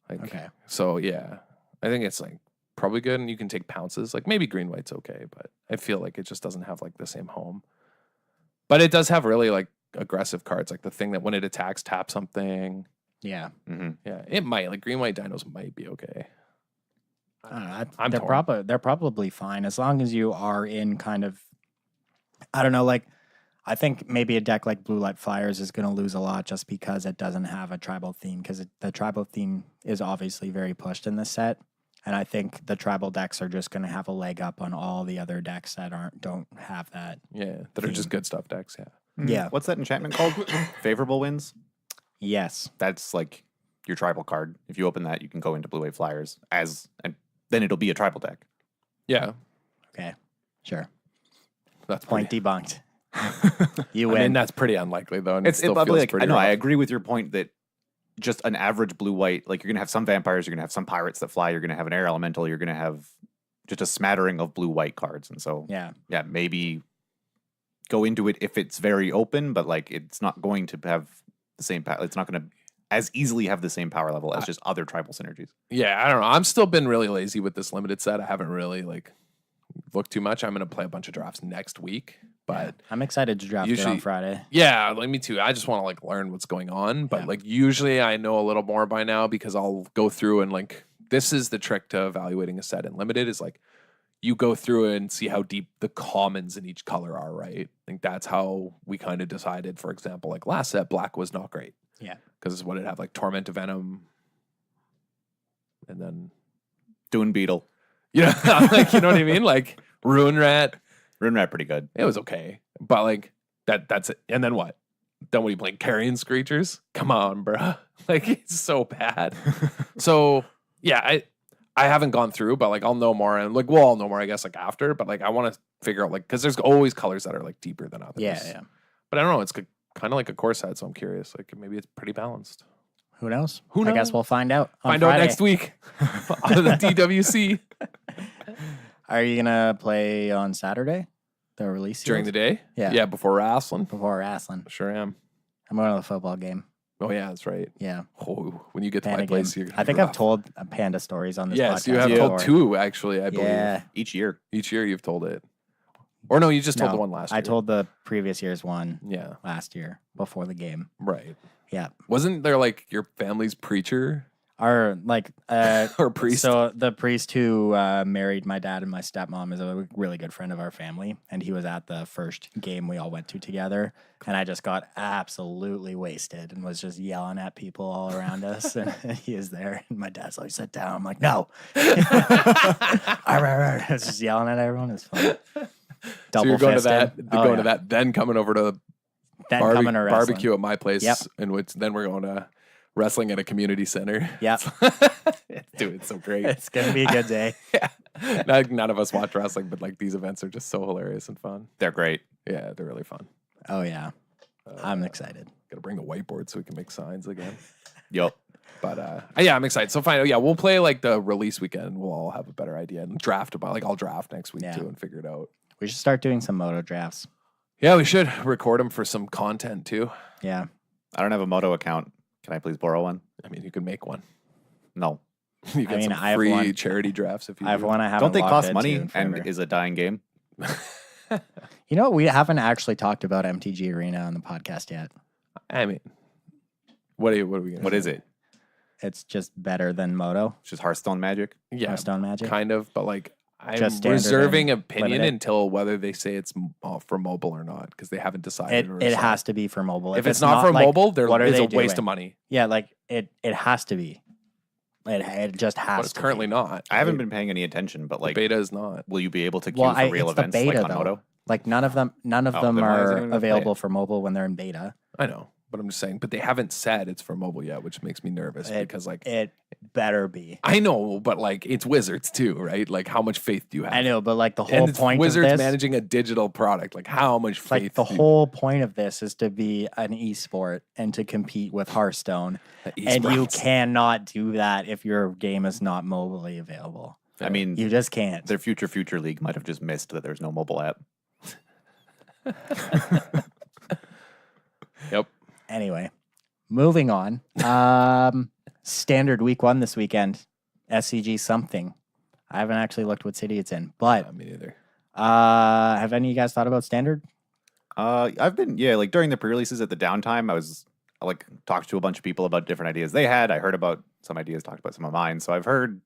Like Okay. so yeah, I think it's like probably good, and you can take pounces. Like maybe green white's okay, but I feel like it just doesn't have like the same home. But it does have really like aggressive cards, like the thing that when it attacks, tap something. Yeah. Mhm. Yeah, it might like green white dinos might be okay. I don't know. I'm they're probably fine as long as you are in kind of, I don't know, like I think maybe a deck like Blue Light Flyers is going to lose a lot just because it doesn't have a tribal theme, because the tribal theme is obviously very pushed in this set. And I think the tribal decks are just going to have a leg up on all the other decks that don't have that. Yeah, that are just good stuff decks. Yeah, Yeah. What's that enchantment called? Favorable Winds? Yes. That's like your tribal card. If you open that, you can go into Blue Wave Flyers and then it'll be a tribal deck. yeah, Okay. Sure. that's Point pretty, debunked. You I win. mean, that's pretty unlikely though, and It's it still lovely. feels Like, pretty I know. I rough. agree with your point that just an average blue white, like you're gonna have some vampires, you're gonna have some pirates that fly, you're gonna have an air elemental, you're gonna have just a smattering of blue white cards, and so yeah. maybe go into it if it's very open, but like it's not going to have the same power. It's not going to as easily have the same power level as just other tribal synergies. Yeah, I don't know. I'm still been really lazy with this limited set. I haven't really like looked too much. I'm gonna play a bunch of drafts next week, but I'm excited to draft it usually- on Friday. yeah, like me too. I just want to like learn what's going on, but Yeah. like usually I know a little more by now because I'll go through and like this is the trick to evaluating a set in limited is like you go through it and see how deep the commons in each color are, right? I think that's how we kind of decided. For example, like last set, black was not great. Yeah. Because what it have like Torment of Venom, and then Dune Beetle, like you know what I mean, like Ruin Rat. Rune Rat, pretty good. It was okay, but like that's it. And then what? Then what are you playing? Carrion Screechers? Come on, bruh. Like it's so bad. So yeah, I haven't gone through, but like I'll know more, and like we'll all know more, I guess, like after. But like I want to figure out like because there's always colors that are like deeper than others. Yeah. But I don't know. It's kind of like a core set, so I'm curious. Like maybe it's pretty balanced. Who knows? Who I guess knows? we'll find out. On Find out Friday. next week on the DWC Are you gonna play on Saturday? The release during the day. Yeah. before wrestling. before wrestling. Sure am. I'm going to the football game. Oh yeah, that's right. Yeah. Oh, when you get to Panda my place, game. you're. I think rough. I've told Panda stories on this podcast. Yes, you have before. told two actually. I believe Yeah. Each year. each year you've told it, or no, you just told No, the one last year. I told the previous year's one Yeah, last year before the game. right. Yeah. Wasn't there like your family's preacher Our like or priest? So the priest who married my dad and my stepmom is a really good friend of our family, and he was at the first game we all went to together. And I just got absolutely wasted and was just yelling at people all around us. And he is there, and my dad's like, "Sit down." I'm like, "No." I was just yelling at everyone. It's fun. So you're going to that, fisted. going to that, then coming over to Then coming to wrestling. barbecue at my place, Yep. in which then we're going to wrestling at a community center. Yep. Dude, it's so great. It's gonna be a good day. Yeah. None of us watch wrestling, but like these events are just so hilarious and fun. They're great. Yeah, they're really fun. Oh yeah, I'm excited. Gotta bring the whiteboard so we can make signs again. Yup. But yeah, I'm excited. So fine, yeah, we'll play like the release weekend. We'll all have a better idea and draft about like I'll draft next week Yeah. too and figure it out. We should start doing some moto drafts. Yeah, we should record them for some content too. Yeah. I don't have a Moto account. Can I please borrow one? I mean, you can make one. No. You get mean, some I have free one. charity drafts if you I have do. one I haven't. Don't they logged cost into money in and forever. is a dying game? You know what? We haven't actually talked about MTG Arena on the podcast yet. I mean, what are we gonna What say? is it? It's just better than Moto. It's just Hearthstone magic. Yeah, Hearthstone magic. kind of, but like I'm Just standard reserving and opinion limited. until whether they say it's for mobile or not because they haven't decided. It has to be for mobile. If it's not for like, mobile, what are it's they a waste of doing? money. Yeah, like it has to be. It just has But it's to currently be. not. I haven't been paying any attention, but like, Beta is not. will you be able to queue Well, for real it's the events like beta, on though. Moto? Like none of them then why is are anyone gonna play available it? for mobile when they're in beta. I know, but I'm just saying. But they haven't said it's for mobile yet, which makes me nervous because like It better be. I know, but like it's Wizards too, right? Like how much faith do you have? I know, but like the And whole it's point Wizards of this, managing a digital product. Like how much faith? like the do you- whole point of this is to be an esport and to compete with Hearthstone. And you esports. cannot do that if your game is not mobilely available. I mean, You just can't. their future league might have just missed that there's no mobile app. Yep. Anyway, moving on. Standard week 1 this weekend. SCG something. I haven't actually looked what city it's in, but Me neither. have any of you guys thought about standard? I've been like during the pre-releases at the downtime, I like talked to a bunch of people about different ideas they had. I heard about some ideas, talked about some of mine. So I've heard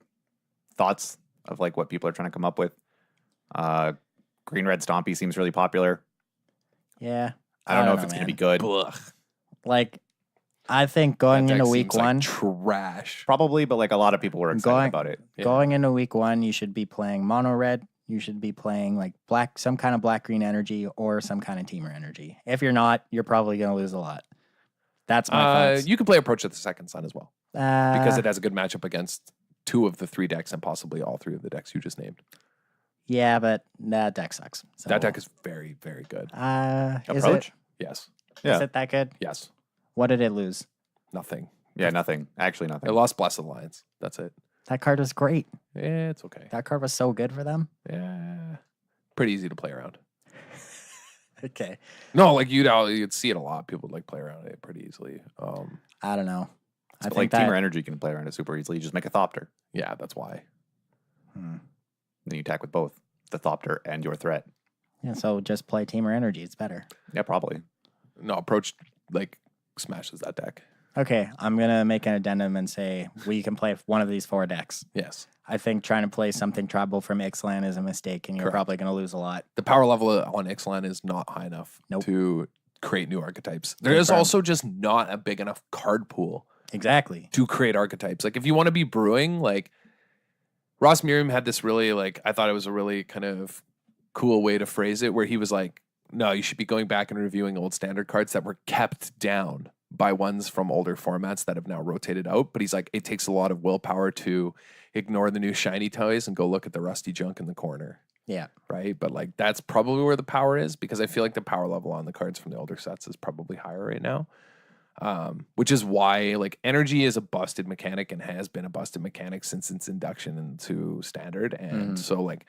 thoughts of like what people are trying to come up with. Green Red Stompy seems really popular. Yeah. I don't know if it's going to be good. Like, I think going That into deck week seems like 1, trash. Probably, but like a lot of people were excited about it. Yeah. going into week 1, you should be playing mono red. You should be playing like some kind of black green energy or some kind of teamer energy. If you're not, you're probably going to lose a lot. That's my thoughts. You can play Approach at the Second Sun as well because Uh, it has a good matchup against 2 of the 3 decks and possibly all 3 of the decks you just named. yeah, but that deck sucks. So, That deck is very, very good. is Approach? Yes. Yeah. Is it that good? Yes. What did it lose? Nothing. Yeah, nothing. Actually, It nothing. lost Blessed Alliance. That's it. That card was great. Yeah, it's okay. That card was so good for them. Yeah. Pretty easy to play around. Okay. No, like you'd see it a lot. People would like play around it pretty easily. I don't know. I So, think like that, Teamer Energy can play around it super easily. You just make a Thopter. Yeah, that's why. Then you attack with both the Thopter and your threat. yeah, so just play teamer energy. It's better. Yeah, probably. No, Approach like smashes that deck. Okay, I'm going to make an addendum and say we can play one of these 4 decks. Yes. I think trying to play something tribal from Ixalan is a mistake, and you're Correct. probably going to lose a lot. The power level on Ixalan is not high enough Nope. to create new archetypes. There is Confirmed. also just not a big enough card pool Exactly. to create archetypes. Like if you want to be brewing, like Ross Miriam had this really I thought it was a really kind of cool way to phrase it, where he was like, no, you should be going back and reviewing old standard cards that were kept down by ones from older formats that have now rotated out. But he's like, it takes a lot of willpower to ignore the new shiny toys and go look at the rusty junk in the corner. Yeah. Right. But like, that's probably where the power is, because I feel like the power level on the cards from the older sets is probably higher right now. Which is why like energy is a busted mechanic and has been a busted mechanic since its induction into standard. And so like,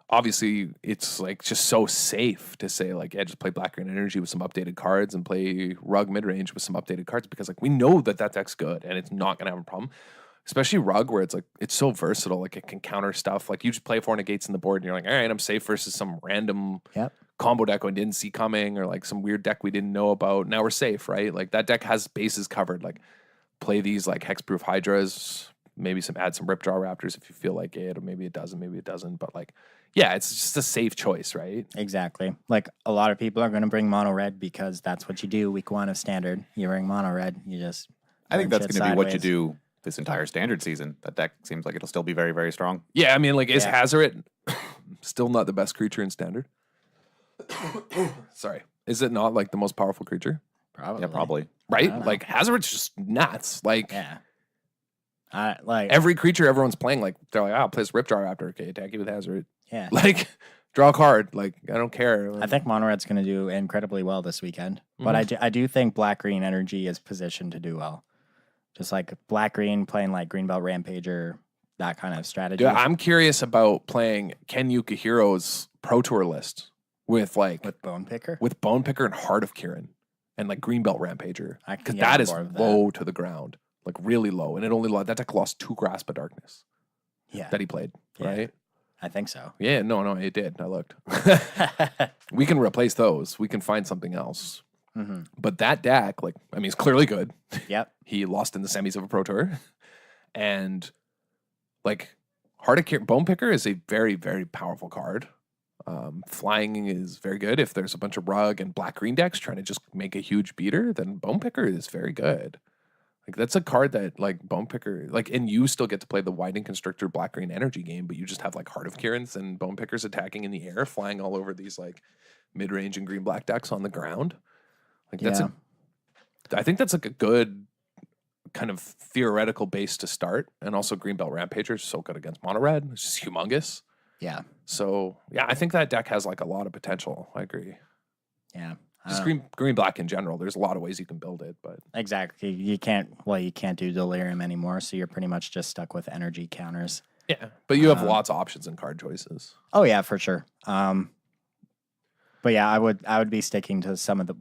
obviously it's like just so safe to say like, yeah, just play black green energy with some updated cards and play rug mid range with some updated cards, because like we know that deck's good and it's not gonna have a problem. Especially rug, where it's like it's so versatile, like it can counter stuff. Like you just play 4 negates in the board and you're like, all right, I'm safe versus some random Yep. combo deck we didn't see coming, or like some weird deck we didn't know about. Now we're safe, right? Like that deck has bases covered. Like play these like hexproof hydras, maybe add some ripjaw raptors if you feel like it, or maybe it doesn't. But like, yeah, it's just a safe choice, right? Exactly. Like a lot of people are going to bring mono red because that's what you do week 1 of standard. You bring mono red. You just. I think burn that's shit going to be what you sideways. do this entire standard season. That deck seems like it'll still be very, very strong. Yeah, I mean, like, is Yeah. Hazoret still not the best creature in standard? Sorry. Is it not like the most powerful creature? Probably. Yeah, probably. Right? don't know. Like Hazoret's just nuts. Like Yeah. Like every creature everyone's playing, like they're like, play this Ripjaw Raptor. Okay, attack you with Hazoret. yeah. Like, draw a card. Like, I don't care. I think mono red's going to do incredibly well this weekend, but I do think black green energy is positioned to do well. Just like black green playing like Greenbelt Rampager, that kind of strategy. Dude, I'm curious about playing Ken Yukihiro's Pro Tour list with like with Bone Picker. with Bone Picker and Heart of Kirin and like Greenbelt Rampager, I because can get that on is board with that. low to the ground, like really low, and that deck lost 2 Grasp of Darkness Yeah, that he played, Yeah. right? I think so. Yeah, no, it did. I looked. We can replace those. We can find something else. hmm But that deck, like, I mean, it's clearly good. Yep. He lost in the semis of a Pro Tour. And like Heart of Bone Picker is a very, very powerful card. Flying is very good. If there's a bunch of rug and black-green decks trying to just make a huge beater, then Bone Picker is very good. Like that's a card that like Bone Picker, like, and you still get to play the Widening Constrictor black-green energy game, but you just have like Heart of Kirans and Bone Pickers attacking in the air, flying all over these like mid-range and green-black decks on the ground. Like that's I think that's like a good kind of theoretical base to start. And also Greenbelt Rampager is so good against mono red. It's just humongous. Yeah. So yeah, I think that deck has like a lot of potential. I agree. Yeah. Just green black in general. There's a lot of ways you can build it, but exactly. You can't do Delirium anymore, so you're pretty much just stuck with energy counters. yeah. But you have lots of options and card choices. Oh yeah, for sure. But yeah, I would be sticking to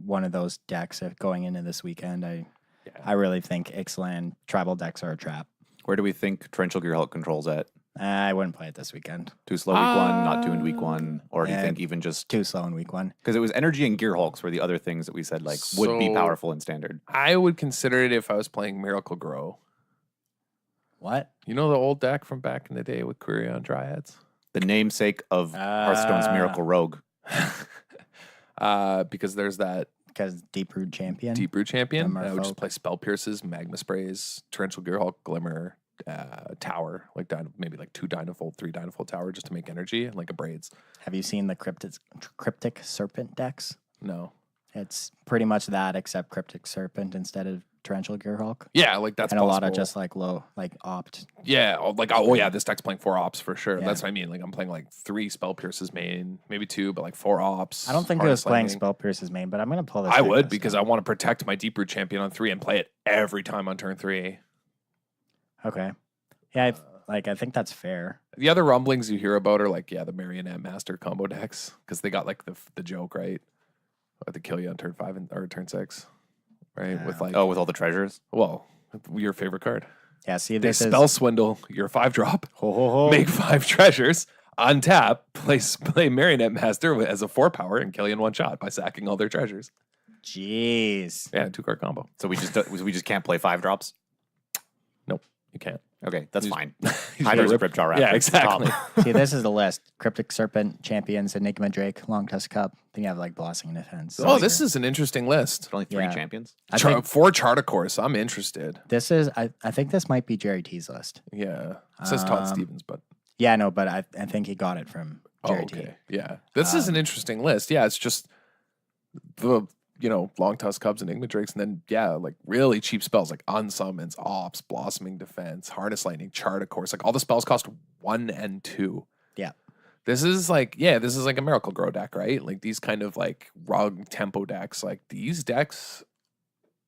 one of those decks if going into this weekend. I really think Ixalan tribal decks are a trap. Where do we think Torrential Gearhulk controls at? I wouldn't play it this weekend. Too slow week one, not tuned week one, or do you think even just too slow in week one? Because it was energy and Gearhulks were the other things that we said like would be powerful in standard. I would consider it if I was playing Miracle Grow. What? You know the old deck from back in the day with Quirion Dryads? The namesake of Hearthstone's Miracle Rogue. Because there's that. Because Deep Root Champion. I would just play Spell Pierces, Magma Sprays, Torrential Gearhulk, Glimmer, Tower, like maybe like 2 Dynafold, 3 Dynafold Tower just to make energy, and like a Braids. Have you seen the Cryptic Serpent decks? No. It's pretty much that, except Cryptic Serpent instead of Torrential Gearhulk. Yeah, like that's and possible. A lot of just like low, like opt. Yeah, like this deck's playing 4 ops for sure. Yeah. That's what I mean. Like I'm playing like 3 Spell Pierces main, maybe 2, but like 4 ops. I don't think it was playing Spell Pierces main, but I'm gonna pull this. I would because I want to protect my Deep Root Champion on 3 and play it every time on turn 3. Okay. Yeah, I think that's fair. The other rumblings you hear about are like, the Marionette Master combo decks because they got like the joke right, or they kill you on turn 5 or turn 6. Right, with like with all the treasures. Well, your favorite card. Yeah, see, they spell swindle your 5-drop, make 5 treasures, untap, play Marionette Master as a 4-power, and kill you in 1 shot by sacking all their treasures. Jeez. Yeah, 2-card combo. So we just can't play 5-drops. Nope, you can't. Okay, that's fine. Hydra's Ripjaw Raptor. Yeah, exactly. See, this is the list. Cryptic Serpent, Champions, Enigma Drake, Long Tusk Cup. Then you have like Blossoming Defense. So this is an interesting list. Only 3 champions? 4 Chartacourse. I'm interested. This is, I think this might be Jerry T's list. Yeah. It says Todd Stevens, but. Yeah, no, but I think he got it from Jerry T. Yeah. This is an interesting list. Yeah, it's just the Long Tusk Cubs, Enigma Drakes, and then, like really cheap spells like Unsummons, Ops, Blossoming Defense, Harness Lightning, Chartacourse. Like all the spells cost 1 and 2. Yeah. This is like a Miracle Grow deck, right? Like these kind of like rug tempo decks. Like these decks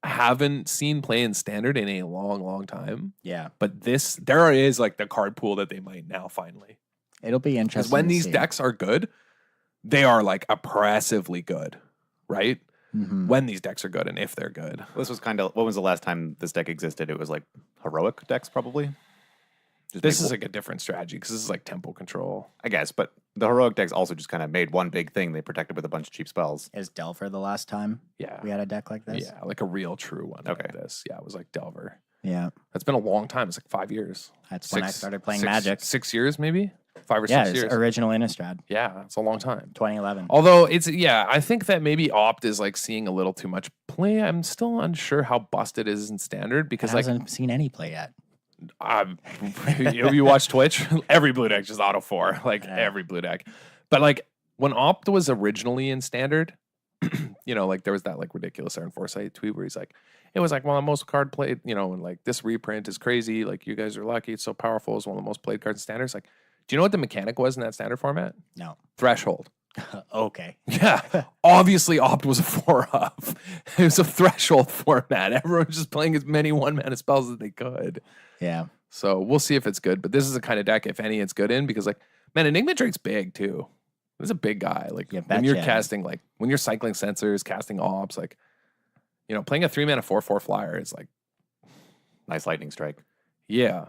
haven't seen play in standard in a long, long time. Yeah. But there is like the card pool that they might now finally. It'll be interesting. Because when these decks are good, they are like oppressively good, right? Mm-hmm. When these decks are good and if they're good. This was kind of, what was the last time this deck existed? It was like heroic decks, probably. This is like a different strategy because this is like tempo control. I guess, but the heroic decks also just kind of made one big thing. They protected with a bunch of cheap spells. Is Delver the last time we had a deck like this? Yeah, like a real true one like this. Yeah, it was like Delver. Yeah. That's been a long time. It's like 5 years. That's when I started playing Magic. 6 years maybe? 5 or 6 years. Yeah, original Innistrad. Yeah, it's a long time. 2011. Although I think that maybe Opt is like seeing a little too much play. I'm still unsure how busted it is in standard because it hasn't seen any play yet. You watch Twitch, every blue deck just auto 4, like every blue deck. But like when Opt was originally in standard, like there was that like ridiculous Aaron Forsyth tweet where he's like, it was like one of the most card played, and like this reprint is crazy. Like you guys are lucky. It's so powerful. It's one of the most played cards in standards. Like, do you know what the mechanic was in that standard format? No. Threshold. Okay. Yeah. Obviously, Opt was a 4-up. It was a threshold format. Everyone was just playing as many 1-mana spells as they could. Yeah. So we'll see if it's good. But this is the kind of deck, if any, it's good in because, like, man, Enigma Drake's big too. He's a big guy. Like, when you're casting, like, when you're cycling sensors, casting Ops, like, playing a 3-mana 4/4 flyer is like. Nice lightning strike. Yeah.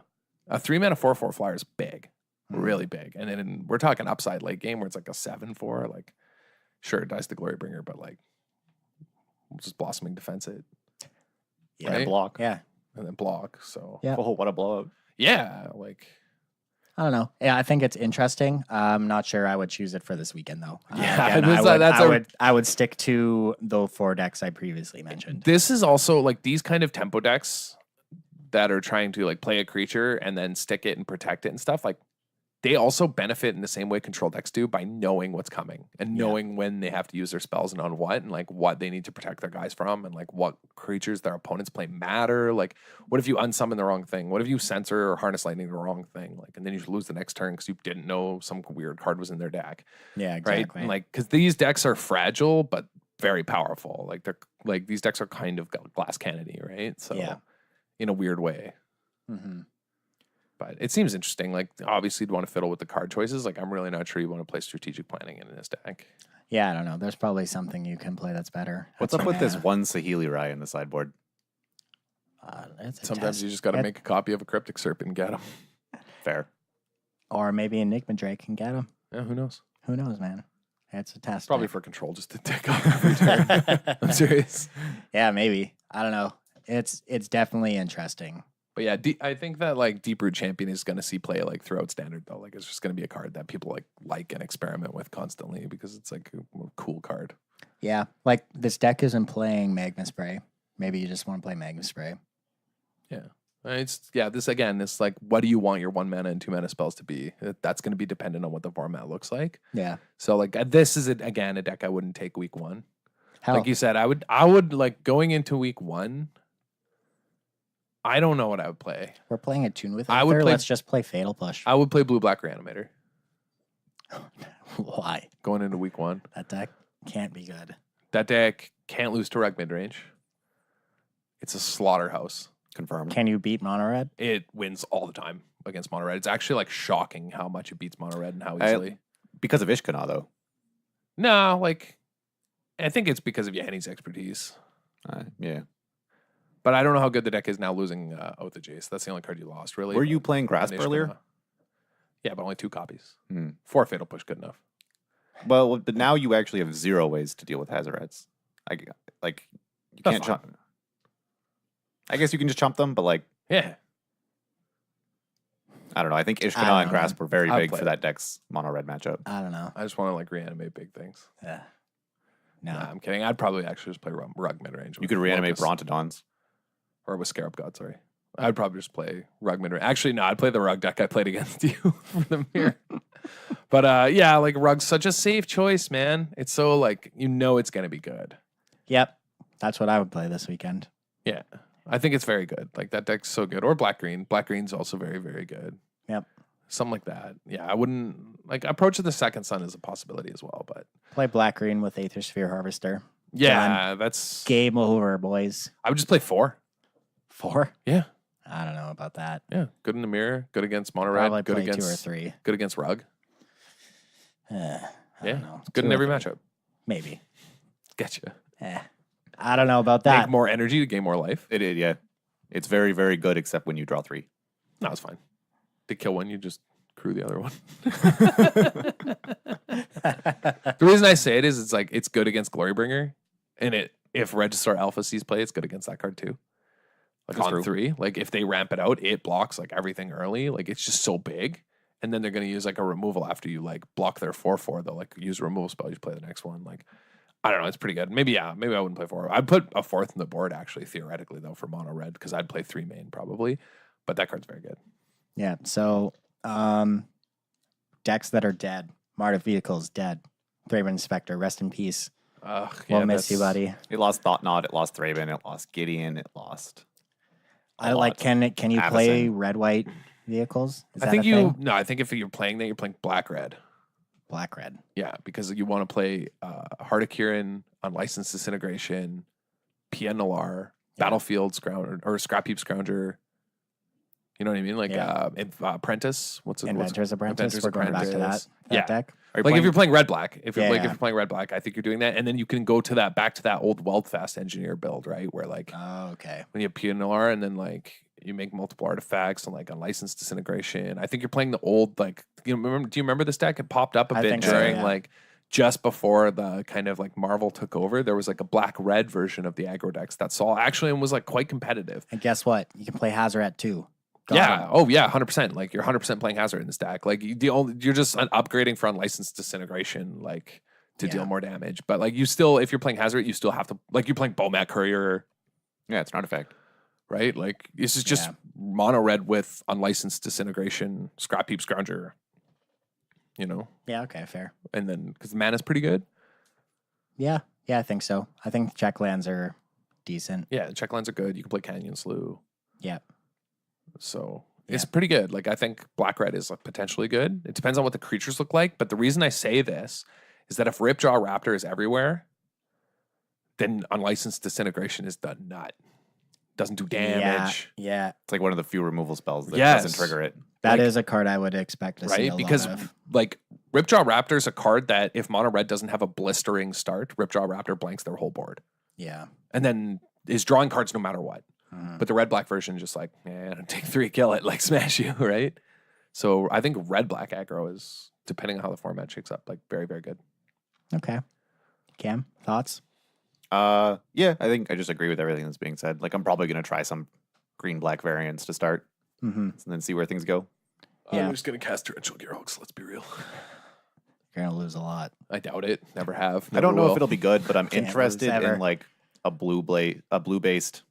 A 3-mana 4/4 flyer is big. Really big. And then we're talking upside late game where it's like a 7/4. Like, sure, it dies the Glory Bringer, but like, just Blossoming Defense it. Yeah. Right? Block. Yeah. and then block. So Yeah. Oh, what a blowout. yeah, like I don't know. Yeah, I think it's interesting. I'm not sure I would choose it for this weekend though. Yeah, Again, I would stick to the 4 decks I previously mentioned. this is also like these kind of tempo decks that are trying to like play a creature and then stick it and protect it and stuff. Like they also benefit in the same way control decks do by knowing what's coming and knowing when they have to use their spells and on what and like what they need to protect their guys from and like what creatures their opponents play matter. Like what if you unsummon the wrong thing? What if you censor or harness lightning the wrong thing? Like and then you lose the next turn because you didn't know some weird card was in their deck. Yeah, exactly. Right? And like because these decks are fragile but very powerful. Like they're like these decks are kind of glass cannony, right? So in a weird way. Mm-hmm. But it seems interesting. Like, obviously, you'd want to fiddle with the card choices. Like, I'm really not sure you want to play strategic planning in this deck. Yeah, I don't know. There's probably something you can play that's better. What's up with this one Saheeli Rai in the sideboard? Sometimes you just got to make a copy of a Cryptic Serpent and get them. Fair. Or maybe Enigma Drake can get him. Yeah, who knows? Who knows, man? It's a test. Probably for control, just to tick off every turn. I'm serious. Yeah, maybe. I don't know. It's definitely interesting. But yeah, I think that like Deep Root Champion is going to see play like throughout Standard though. Like it's just going to be a card that people like and experiment with constantly because it's like a cool card. Yeah, like this deck isn't playing Magma Spray. Maybe you just want to play Magma Spray. Yeah, it's this like what do you want your 1 mana and 2 mana spells to be? That's going to be dependent on what the format looks like. Yeah. So like this is again a deck I wouldn't take week 1. Hell. Like you said, I would like going into week 1. I don't know what I would play. We're playing a tune with I would Aether. play- Let's just play Fatal Push. I would play Blue-Black Reanimator Why? going into week 1. That deck can't be good. That deck can't lose to Rug midrange. It's a slaughterhouse. Confirmed. Can you beat Mono Red? It wins all the time against Mono Red. It's actually like shocking how much it beats Mono Red and how easily. Because of Ishkana, though. No, like I think it's because of Yanni's expertise. Yeah. But I don't know how good the deck is now losing Oath of Jace. That's the only card you lost, really. Were you playing Grasp Ishkana. earlier? Yeah, but only 2 copies. Hmm. 4 Fatal Push, good enough. Well, but now you actually have 0 ways to deal with Hazarets. You That's can't fine. chomp. I guess you can just chomp them, but like Yeah. I don't know. I think I Ishkana don't and know. Grasp were very I'd big play for it. that deck's mono red matchup. I don't know. I just want to like reanimate big things. No. Nah, I'm kidding. I'd probably actually just play Rug midrange. You with could reanimate Locust. Brontodons. Or with Scarab God, sorry. I'd probably just play Rug midrange. Actually, no, I'd play the Rug deck I played against you for the mirror. But yeah, like Rug's such a safe choice, man. It's so like, it's going to be good. Yep. That's what I would play this weekend. Yeah. I think it's very good. Like that deck's so good. Or Black Green. Black Green's also very, very good. Yep. Something like that. Yeah, I wouldn't like Approach of the Second Sun is a possibility as well, but Play Black Green with Aether Sphere Harvester. yeah, that's Game over, boys. I would just play 4. 4? Yeah. I don't know about that. Yeah. Good in the mirror, good against Mono Probably Red, good play against 2 or 3. good against Rug. I Yeah. don't know. It's good 2 in or every 3. matchup. Maybe. Getcha. I don't know about that. Make more energy to gain more life. It is, yeah. It's very, very good, except when you draw 3. No, it's fine. To kill one, you just crew the other one. The reason I say it is it's like it's good against Glorybringer. And if Register Alpha sees play, it's good against that card too. Like That's on true. 3. Like if they ramp it out, it blocks like everything early. Like it's just so big. And then they're gonna use like a removal after you like block their 4/4. They'll like use a removal spell, you play the next one. Like I don't know, it's pretty good. Maybe I wouldn't play 4. I'd put a 4th in the board actually, theoretically though, for mono red, because I'd play 3 main probably. But that card's very good. Yeah. So, decks that are dead. Marta Vehicles dead. Thraben Inspector, rest in peace. We'll miss you, buddy. It lost Thought-Knot, it lost Thraben, it lost Gideon, it lost. I like. Can you play Avacyn. red white vehicles? Is I that think a thing? no, I think if you're playing that, you're playing black red. Black red. Yeah, because you want to play Heart of Kirin, Unlicensed Disintegration, Pia Nalar, Battlefield Scrounger, or Scrap Heap Scrounger. You know what I mean? Like Apprentice. Inventor's Apprentice. Inventor's We're going back to that Apprentice. deck. Like if you're playing red black, if you're Yeah. playing red black, I think you're doing that, and then you can go to that back to that old Weldfast engineer build, right? Where like Oh, okay. when you have Pia Nalar, and then like you make multiple artifacts and like Unlicensed Disintegration. I think you're playing the old like do you remember this deck? It popped up a I bit think so, during yeah. like just before the kind of like Marvel took over, there was like a black-red version of the aggro decks that saw actually and was like quite competitive. And guess what? You can play Hazoret too. Got Yeah. him. Oh yeah. 100%. Like you're 100% playing Hazard in this deck. Like you're just upgrading for unlicensed disintegration, like to deal more damage. But like you still, if you're playing Hazard, you still have to like you're playing Bomat Courier. Yeah, it's an artifact. Right? Like this is just mono red with unlicensed disintegration, Scrap Heap Scrounger. You know? Yeah, okay, fair. And then because the mana's pretty good. Yeah, I think so. I think check lands are decent. Yeah, the check lands are good. You can play Canyon Slough. Yeah. So it's pretty good. Like I think black red is like potentially good. It depends on what the creatures look like. But the reason I say this is that if Ripjaw Raptor is everywhere, then unlicensed disintegration is the nut. Doesn't do damage. Yeah. It's like one of the few removal spells that doesn't trigger it. That is a card I would expect to see a because lot of. like Ripjaw Raptor is a card that if mono red doesn't have a blistering start, Ripjaw Raptor blanks their whole board. Yeah. And then is drawing cards no matter what. But the red black version is just like, take 3, kill it, like smash you, right? So I think red black aggro is, depending on how the format shakes up, like very, very good. Okay. Cam, thoughts? Yeah, I think I just agree with everything that's being said. Like I'm probably gonna try some green black variants to start, and then see where things go. Yeah. I'm just gonna cast Torrential Gearhooks, let's be real. You're gonna lose a lot. I doubt it. Never have. I don't never know will. if it'll be good, but I'm Can't lose interested ever. in like a blue based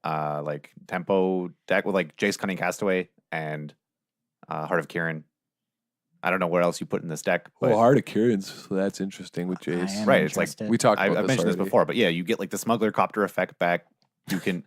like tempo deck with like Jace Cunning Castaway and Heart of Kieran. I don't know where else you put in this deck, but Heart of Kieran's, so that's interesting with I Jace. am Right, it's like interested. We talked about I've mentioned this already. before, but yeah, you get like the Smuggler Copter effect back. You can,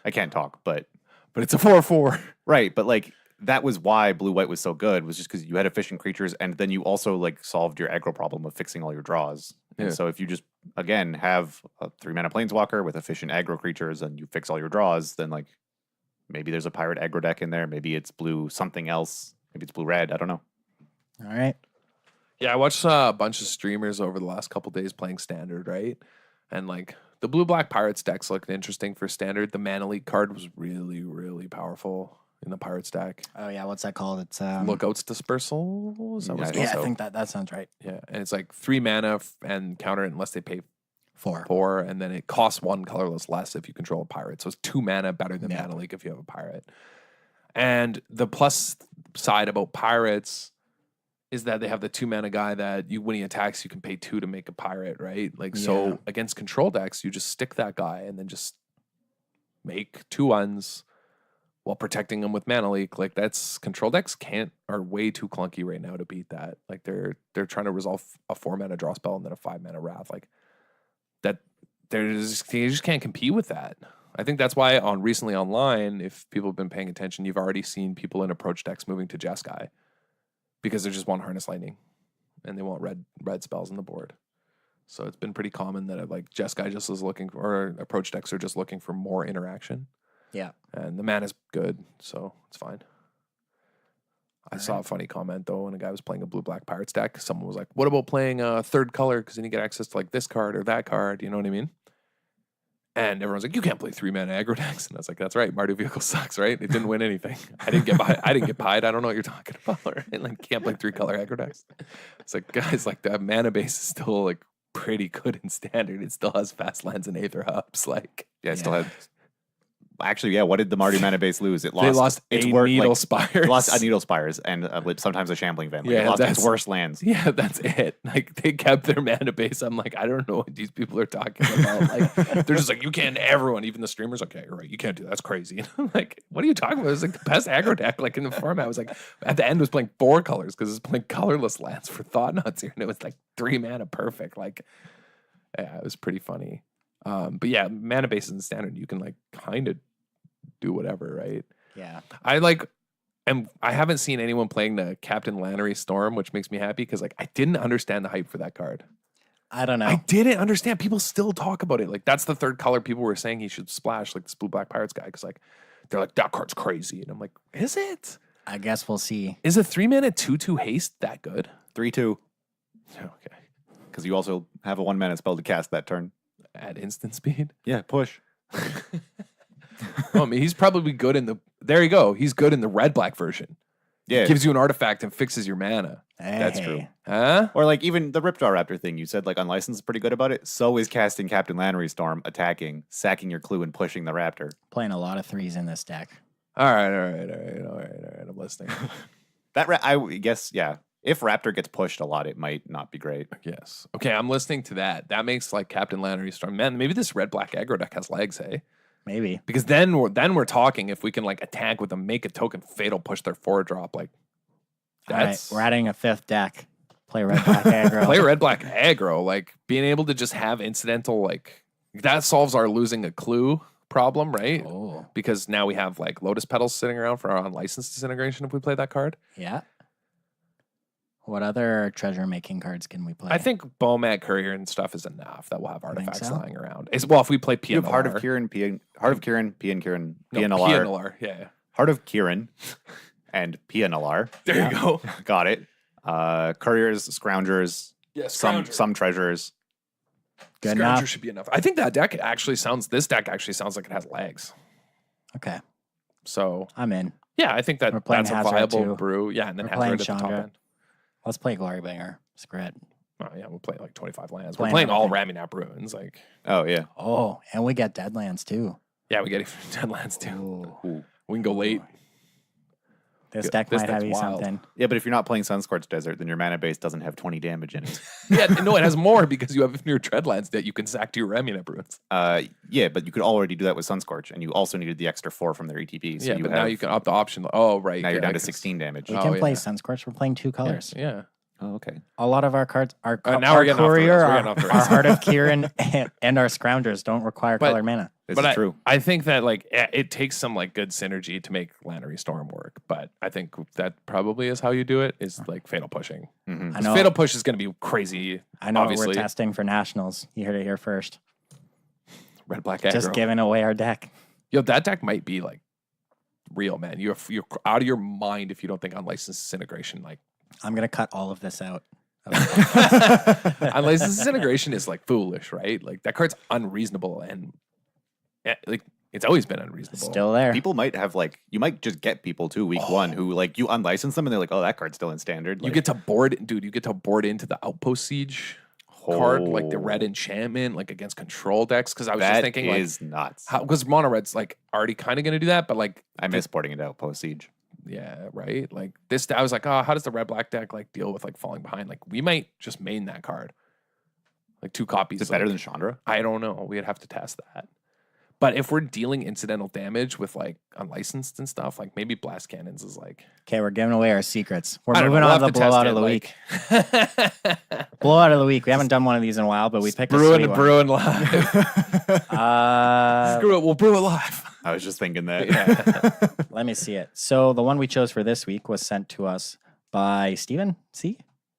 I can't talk, but But it's a 4/4. right, but like that was why blue white was so good, was just because you had efficient creatures, and then you also like solved your aggro problem of fixing all your draws. Yeah. And so if you just again have a 3-mana planeswalker with efficient aggro creatures and you fix all your draws, then like maybe there's a pirate aggro deck in there. Maybe it's blue something else. Maybe it's blue red. I don't know. All right. Yeah, I watched a bunch of streamers over the last couple days playing Standard, right? And like the blue-black Pirates decks looked interesting for Standard. The Mana Leak card was really, really powerful in the Pirates deck. Oh yeah, what's that called? It's Lookouts Dispersal? Is that what it's Yeah, called? I think that sounds right. Yeah, and it's like 3 mana and counter it unless they pay 4. 4, and then it costs 1 colorless less if you control a pirate. So it's 2 mana better than Yeah. Mana Leak if you have a pirate. And the plus side about pirates is that they have the 2 mana guy that you, when he attacks, you can pay 2 to make a pirate, right? Like Yeah. so against control decks, you just stick that guy and then just make 2/1s while protecting them with Mana Leak. Like that's control decks are way too clunky right now to beat that. Like they're trying to resolve a 4 mana draw spell and then a 5 mana wrath. Like that they just can't compete with that. I think that's why recently online, if people have been paying attention, you've already seen people in approach decks moving to Jeskai because they just want Harness Lightning and they want red spells on the board. So it's been pretty common that like Jeskai just is looking for, or approach decks are just looking for more interaction. Yeah. And the mana's good, so it's fine. I saw a funny comment though when a guy was playing a blue-black Pirates deck. Someone was like, "What about playing a third color? Because then you get access to like this card or that card." You know what I mean? And everyone's like, "You can't play 3 mana aggro decks." And I was like, "That's right. Mardu Vehicle sucks, right? It didn't win anything. I didn't get pied. I don't know what you're talking about. Right? Like, you can't play 3 color aggro decks." It's like, guys, like the mana base is still like pretty good in Standard. It still has fast lands and Aether Hubs. Like, Yeah, it still had. Actually, yeah. What did the Mardu mana base lose? It lost. they lost its 8 worst, Needle like, Spires. it lost a Needle Spires and sometimes a Shambling Van. Like, Yeah, it lost its that's- worst lands. Yeah, that's it. Like they kept their mana base. I'm like, I don't know what these people are talking about. Like they're just like, you can't. Everyone, even the streamers, like, yeah, you're right. You can't do that. That's crazy. And I'm like, what are you talking about? It was like the best aggro deck. Like in the format, I was like, at the end, it was playing 4 colors because it's playing colorless lands for Thought Nuts here, and it was like 3 mana perfect. Like, yeah, it was pretty funny. But yeah, mana bases in Standard, you can like kind of do whatever, right? Yeah. I haven't seen anyone playing the Captain Lannery Storm, which makes me happy because like I didn't understand the hype for that card. I don't know. I didn't understand. People still talk about it. Like that's the third color people were saying he should splash, like this blue black pirates guy, because like they're like that card's crazy, and I'm like, is it? I guess we'll see. Is a 3 mana 2/2 haste that good? 3/2. Okay, Because you also have a 1 mana spell to cast that turn. at instant speed. Yeah, push. Oh, I mean, he's probably good in the. There you go. He's good in the red black version. Yeah, Gives you an artifact and fixes your mana. That's Hey. true. Huh? Or like even the Ripjaw Raptor thing, you said like Unlicensed is pretty good about it. So is casting Captain Lannery Storm, attacking, sacking your clue, and pushing the Raptor. Playing a lot of 3s in this deck. All right. I'm listening. I guess, yeah. If Raptor gets pushed a lot, it might not be great. Yes. Okay, I'm listening to that. That makes like Captain Lannery Storm. Man, maybe this red-black aggro deck has legs, hey? Maybe. Because then we're talking if we can like attack with them, make a token fatal, push their 4-drop. Like All right, that's we're adding a 5th deck. Play red black aggro. play red-black aggro. Like being able to just have incidental like that solves our losing a clue problem, right? Oh, Because now we have like Lotus Petals sitting around for our unlicensed disintegration if we play that card. yeah. What other treasure making cards can we play? I think Bomat Courier and stuff is enough that we'll have think artifacts so? lying around. Well, if we play PNLR. You have Heart of Kieran, PNLR. PNLR, yeah. Heart of Kieran and PNLR. There you go. Got it. Couriers, Scroungers, Yeah, some treasures. Good Scrounger enough. should be enough. I think that deck actually sounds like it has legs. Okay, So I'm in. yeah, I think We're playing that's a Hazard viable too. brew. Yeah, and then We're playing Hazard at the top Chandra. end. Let's play Glorybringer. Screw it. Oh yeah, we'll play like 25 lands. Playing We're playing all everything. Raminap ruins. Like Oh, yeah. Oh, and we get Deadlands too. yeah, we get 10 lands too. Ooh. Ooh. We can go late. This Yeah, deck this might have deck's you wild. something. Yeah, but if you're not playing Sunscorched Desert, then your mana base doesn't have 20 damage in it. Yeah, no, it has more because you have your Treadlands that you can sack to your Raminap ruins. Yeah, but you could already do that with Sunscorch, and you also needed the extra 4 from their ETB. So Yeah, you but have, now you can opt the option. Oh, right. now yeah, you're down to because- 16 damage. We Oh, can play yeah. Sunscorch. We're playing 2 colors. Yeah. Oh, okay. A lot of our cards, our now we're getting off the Courier, rails. We're our, getting off the our rails. Heart of Kieran, and our Scroungers don't require But- colored mana. This But is true. I think that like it takes some like good synergy to make Lannery Storm work. But I think that probably is how you do it. Is like fatal pushing. Mhm. I 'Cause know. fatal push is going to be crazy. I know obviously. we're testing for nationals. You heard it here first. Red black aggro. Just giving away our deck. Yo, that deck might be like real, man. You're out of your mind if you don't think unlicensed disintegration like I'm gonna cut all of this out. unlicensed disintegration is like foolish, right? Like that card's unreasonable and like it's always been unreasonable. Still there. People might have like, you might just get people too week one who like you unlicense them and they're like, oh, that card's still in standard. You Like, get to board, dude. You get to board into the Outpost Siege card, like the red enchantment, like against control decks. Because I was just that thinking, is nuts. like, because mono red's like already kind of going to do that, but like, I miss boarding it out post siege. yeah, right. Like this, I was like, oh, how does the red black deck like deal with like falling behind? Like we might just main that card, like 2 copies. Is it better like- than Chandra? I don't know. We'd have to test that. But if we're dealing incidental damage with like unlicensed and stuff, like maybe blast cannons is like Okay, we're giving away our secrets. We're I don't moving know, we'll on to have the to test blowout it, of the like- week. Blowout of the week. We haven't done one of these in a while, but we picked a sweet one. Brewing live. Screw it, we'll brew it live. I was just thinking that. Yeah. Let me see it. So the one we chose for this week was sent to us by Steven C.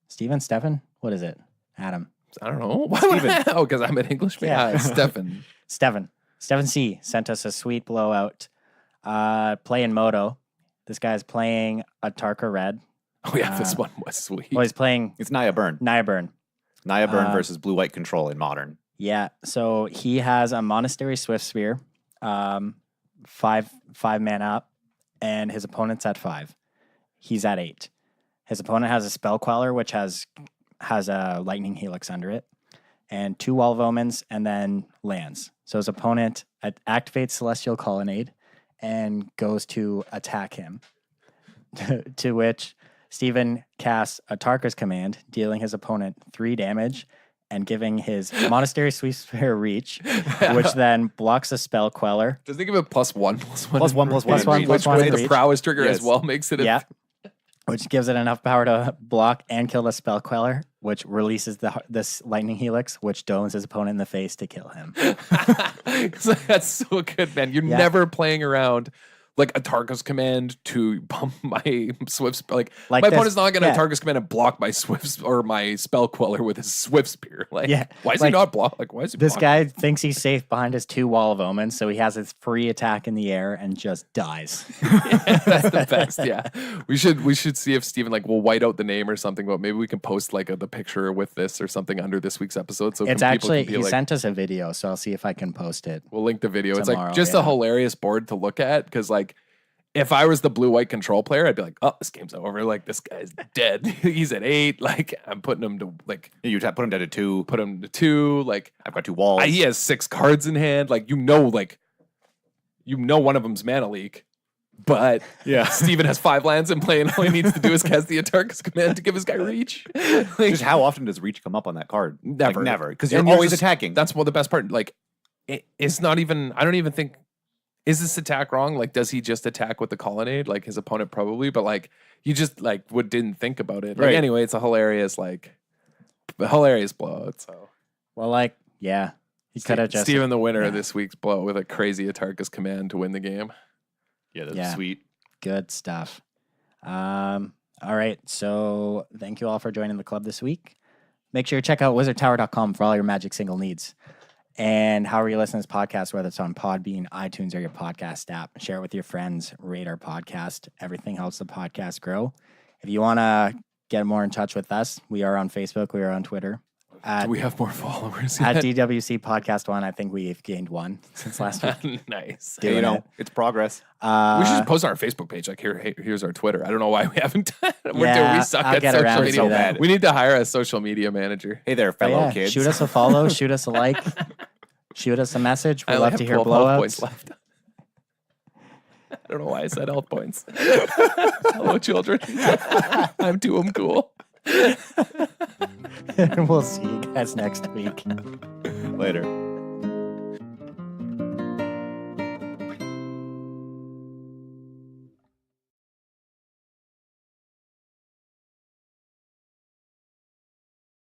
Stephen? What is it? Adam. I don't know. Why would I? Oh, because I'm an Englishman. Yeah. Yeah, Stefan. Steven C. sent us a sweet blowout. Playing Moto. This guy's playing a Tarka Red. Oh yeah, this one was sweet. Well, he's playing It's Naya Burn. Naya Burn. Naya Burn versus Blue White Control in Modern. Yeah, so he has a Monastery Swift Spear, 5 mana up, and his opponent's at 5. He's at 8. His opponent has a Spell Queller, which has a Lightning Helix under it, and 2 Wall of Omens, and then lands. So his opponent activates Celestial Colonnade and goes to attack him, to which Steven casts a Tarka's Command, dealing his opponent 3 damage and giving his Monastery Swift Spear reach, which then blocks a Spell Queller. Does they give it +1/+1? +1/+1 +1/+1 Which way the reach. prowess trigger Yes. as well makes it. Yeah. Which gives it enough power to block and kill the Spell Queller, which releases this Lightning Helix, which domes his opponent in the face to kill him. That's so good, man. You're Yeah. never playing around like a Tarka's Command to bump my Swift. Like Like my this- opponent's not going to yeah. Tarka's Command and block my Swift or my Spell Queller with his Swift Spear. Like, Yeah, why is he like, not block? Like, why is he? This blocking? guy thinks he's safe behind his 2 Wall of Omens, so he has his free attack in the air and just dies. That's the best. Yeah, we should see if Steven like will white out the name or something. But maybe we can post like the picture with this or something under this week's episode. So It's people actually, can be he like, sent us a video, so I'll see if I can post it. we'll link the video. It's tomorrow, like just yeah. a hilarious board to look at because like if I was the blue-white control player, I'd be like, oh, this game's over. Like, this guy's dead. He's at 8. Like, I'm putting him to, like... You put him down to 2. Put him to 2. Like... I've got 2 walls. He has 6 cards in hand. Like, one of them's Mana Leak. But Yeah. Steven has 5 lands in play, and all he needs to do is cast the Atarka's Command to give his guy reach. Like, Just how often does reach come up on that card? Never. Like, never. Because you're And always just- attacking. That's the best part. Like, it's not even... I don't even think... Is this attack wrong? Like, does he just attack with the Colonnade? Like, his opponent probably, but like, you just like didn't think about it. Like, Right. anyway, it's a hilarious blowout. So, Well, like, yeah. He could have just. Steven, the winner of this week's blow with a crazy Atarka's Command to win the game. Yeah, that's Yeah. sweet. Good stuff. All right. So thank you all for joining the club this week. Make sure you check out wizardtower.com for all your Magic single needs. And however you listen to this podcast, whether it's on Podbean, iTunes, or your podcast app, share it with your friends, rate our podcast. Everything helps the podcast grow. If you want to get more in touch with us, we are on Facebook, we are on Twitter. Do we have more followers At yet? DWC Podcast 1, I think we've gained 1 since last week. Nice. Hey, Doing it. it's progress. We should just post on our Facebook page. Like, here's our Twitter. I don't know why we haven't done it. Yeah, We suck I'll at get social around to media. that. We need to hire a social media manager. Hey there, But fellow yeah, kids. shoot us a follow, shoot us a like, shoot us a message. We'd I only love have to hear 12 health points blowouts. left. I don't know why I said health points. Hello, children. I'm too cool. We'll see you guys next week. Later.